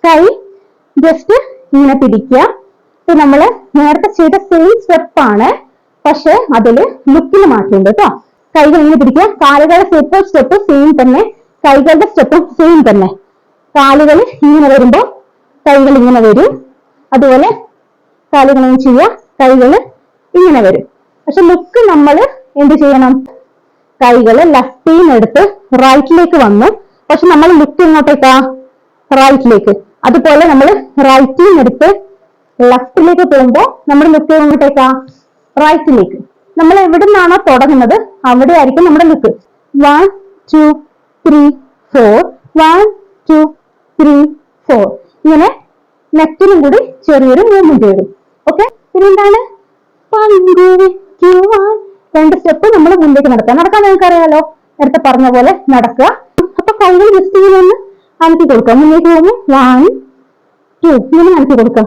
Speaker 1: കൈ ജസ്റ്റ് ഇങ്ങനെ പിടിക്കുക. ഇപ്പൊ നമ്മള് നേരത്തെ ചെയ്ത സെയിം സ്റ്റെപ്പാണ്, പക്ഷെ അതില് ലുക്കിൽ മാറ്റുന്നുണ്ട് കേട്ടോ. കൈകൾ ഇങ്ങനെ പിടിക്കുക. കാലുകളുടെ സ്റ്റെപ്പ് സെയിം തന്നെ, കൈകളുടെ സ്റ്റെപ്പും സെയിം തന്നെ. കാലുകൾ ഇങ്ങനെ വരുമ്പോ കൈകൾ ഇങ്ങനെ വരും, അതുപോലെ കാലുകൾ ഇങ്ങനെ ചെയ്യുക, കൈകൾ ഇങ്ങനെ വരും. പക്ഷെ ലുക്ക് നമ്മൾ എന്ത് ചെയ്യണം, കൈകള് ലെഫ്റ്റിൽ നിന്ന് എടുത്ത് റൈറ്റിലേക്ക് വന്നു, പക്ഷെ നമ്മൾ ലുക്ക് എങ്ങോട്ടേക്കാ, റൈറ്റിലേക്ക്. അതുപോലെ നമ്മൾ റൈറ്റിൽ നിന്ന് എടുത്ത് ലെഫ്റ്റിലേക്ക് പോകുമ്പോൾ നമ്മൾ ലുക്ക് എങ്ങോട്ടേക്കാ, റൈറ്റിലേക്ക്. നമ്മൾ എവിടെ നിന്നാണോ തുടങ്ങുന്നത് അവിടെ ആയിരിക്കും നമ്മുടെ ലുക്ക്. 1 2 3 4 1 2 3 4 ഇങ്ങനെ നെക്കിനും കൂടി ചെറിയൊരു മൂവ്മെന്റ് വരും. ഓക്കെ. പിന്നെന്താണ്, രണ്ട് സ്റ്റെപ്പ് നമ്മൾ മുന്നിലേക്ക് നടക്കാൻ നിങ്ങൾക്ക് അറിയാലോ, നേരത്തെ പറഞ്ഞ പോലെ നടക്കുക. അപ്പൊ കൈകൾ ജസ്റ്റ് ഇങ്ങനെ ഒന്ന് അനക്കി കൊടുക്കുക. മുന്നേക്ക് പോകുമ്പോൾ 1 2 ഇങ്ങനെ അനക്കി കൊടുക്കുക.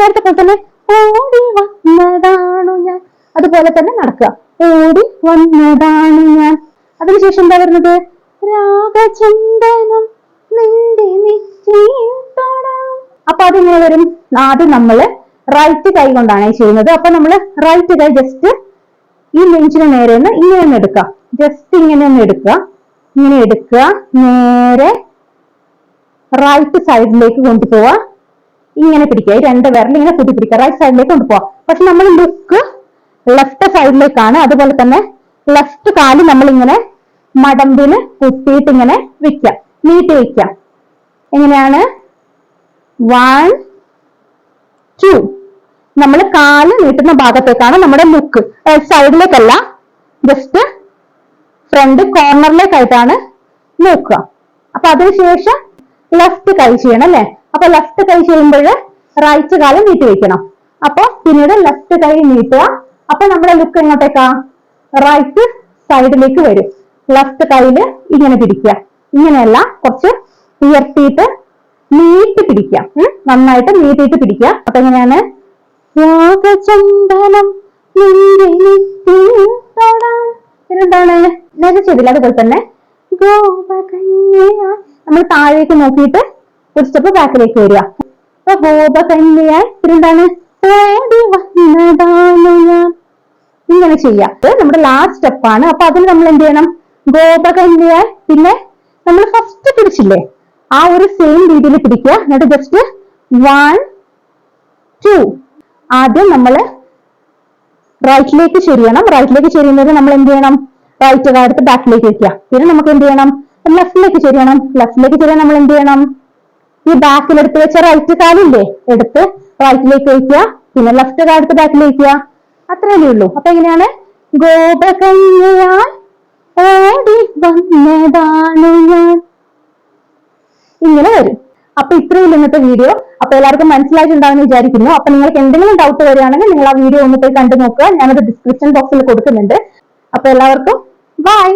Speaker 1: നേരത്തെ പോലെ തന്നെ ഓടി വന്നതാണു ഞാൻ, അതുപോലെ തന്നെ നടക്കുക. ഓടി വന്നതാണു ഞാൻ. അതിനുശേഷം എന്താ വരുന്നത്, രാഗചന്ദനം നിന്റെ നെറ്റിയിൽ തൊടാം. അപ്പൊ അതിങ്ങനെ വരും. ആദ്യം നമ്മള് റൈറ്റ് കൈ കൊണ്ടാണ് ചെയ്യുന്നത്. അപ്പൊ നമ്മള് റൈറ്റ് കൈ ജസ്റ്റ് ഈ നെഞ്ചിന് നേരെ ഒന്ന് ഇങ്ങനെ ഒന്ന് എടുക്കുക, ജസ്റ്റ് ഇങ്ങനെ ഒന്ന് എടുക്കുക, ഇങ്ങനെ എടുക്കുക, നേരെ റൈറ്റ് സൈഡിലേക്ക് കൊണ്ടുപോവാ. ഇങ്ങനെ പിടിക്കുക, ഈ രണ്ട് വിരൽ ഇങ്ങനെ കൂട്ടി പിടിക്കുക, റൈറ്റ് സൈഡിലേക്ക് കൊണ്ടുപോവാ. പക്ഷെ നമ്മൾ ലുക്ക് ലെഫ്റ്റ് സൈഡിലേക്കാണ്. അതുപോലെ തന്നെ ലെഫ്റ്റ് കാല് നമ്മൾ ഇങ്ങനെ മടമ്പിന് കുത്തിയിട്ട് ഇങ്ങനെ വെക്കാം, നീട്ടി വെക്കാം. എങ്ങനെയാണ്, 1 2 നമ്മൾ കാല് നീട്ടുന്ന ഭാഗത്തേക്കാണ് നമ്മുടെ ലുക്ക്, സൈഡിലേക്കല്ല, ജസ്റ്റ് ഫ്രണ്ട് കോർണറിലേക്കായിട്ടാണ് നോക്കുക. അപ്പൊ അതിനുശേഷം ലെഫ്റ്റ് കൈ ചെയ്യണം അല്ലെ. അപ്പൊ ലെഫ്റ്റ് കൈ ചെയ്യുമ്പോൾ റൈറ്റ് കാലം നീട്ടി വെക്കണം. അപ്പൊ പിന്നീട് ലെഫ്റ്റ് കൈ നീട്ടുക. അപ്പൊ നമ്മുടെ ലുക്ക് എങ്ങോട്ടേക്കാ, റൈറ്റ് സൈഡിലേക്ക് വരും. ലെഫ്റ്റ് കൈയില് ഇങ്ങനെ പിടിക്കുക, ഇങ്ങനെയല്ല, കുറച്ച് ഉയർത്തിയിട്ട് നീട്ടി പിടിക്കുക, നന്നായിട്ട് നീട്ടിയിട്ട് പിടിക്കുക. അപ്പൊ എങ്ങനെയാണ്, രാഗചന്ദനം പിന്നെന്താണ്, നേരെ ചെയ്തില്ല. അതുപോലെ തന്നെ നമ്മൾ താഴേക്ക് നോക്കിയിട്ട് ഒരു സ്റ്റെപ്പ് ബാക്കിലേക്ക് വരിക. അപ്പൊ ഗോപകന്യായി പിന്നെന്താണ്, ഓടി വന്നതാണ് ഞാൻ, ഇങ്ങനെ ചെയ്യാം. നമ്മുടെ ലാസ്റ്റ് സ്റ്റെപ്പാണ്. അപ്പൊ അതിന് നമ്മൾ എന്ത് ചെയ്യണം, ഗോപകന്യായി പിന്നെ നമ്മൾ ഫസ്റ്റ് പിടിച്ചില്ലേ ആ ഒരു സെയിം രീതിയിൽ പിടിക്കുക. എന്നിട്ട് ജസ്റ്റ് 1 2 ആദ്യം നമ്മള് റൈറ്റിലേക്ക് ചെരിയണം. റൈറ്റിലേക്ക് ചെരിയുന്നത് നമ്മൾ എന്ത് ചെയ്യണം, റൈറ്റ് കാലെടുത്ത് ബാക്കിലേക്ക് വെക്കുക. പിന്നെ നമുക്ക് എന്ത് ചെയ്യണം, ലെഫ്റ്റിലേക്ക് ചെരിയണം. ലെഫ്റ്റിലേക്ക് ചെരിയാൻ നമ്മൾ എന്ത് ചെയ്യണം, ഈ ബാക്കിലെടുത്ത് വെച്ച റൈറ്റ് കാലില്ലേ എടുത്ത് റൈറ്റിലേക്ക് വയ്ക്കുക, പിന്നെ ലെഫ്റ്റ് കാലെടുത്ത് ബാക്കിലേക്ക് വയ്ക്കുക. അത്രയല്ലേ ഉള്ളൂ. അപ്പൊ എങ്ങനെയാണ്, ഗോപകന്യായി ഓടി വന്നതാണു ഞാൻ, ഇങ്ങനെ വരും. അപ്പൊ ഇത്രയും ഇന്നത്തെ വീഡിയോ. അപ്പൊ എല്ലാവർക്കും മനസ്സിലായിട്ടുണ്ടാവുമെന്ന് വിചാരിക്കുന്നു. അപ്പൊ നിങ്ങൾക്ക് എന്തെങ്കിലും ഡൗട്ട് വരികയാണെങ്കിൽ നിങ്ങൾ ആ വീഡിയോ ഒന്ന് പോയി കണ്ടു നോക്കുക. ഞാനത് ഡിസ്ക്രിപ്ഷൻ ബോക്സിൽ കൊടുക്കുന്നുണ്ട്. അപ്പൊ എല്ലാവർക്കും ബൈ.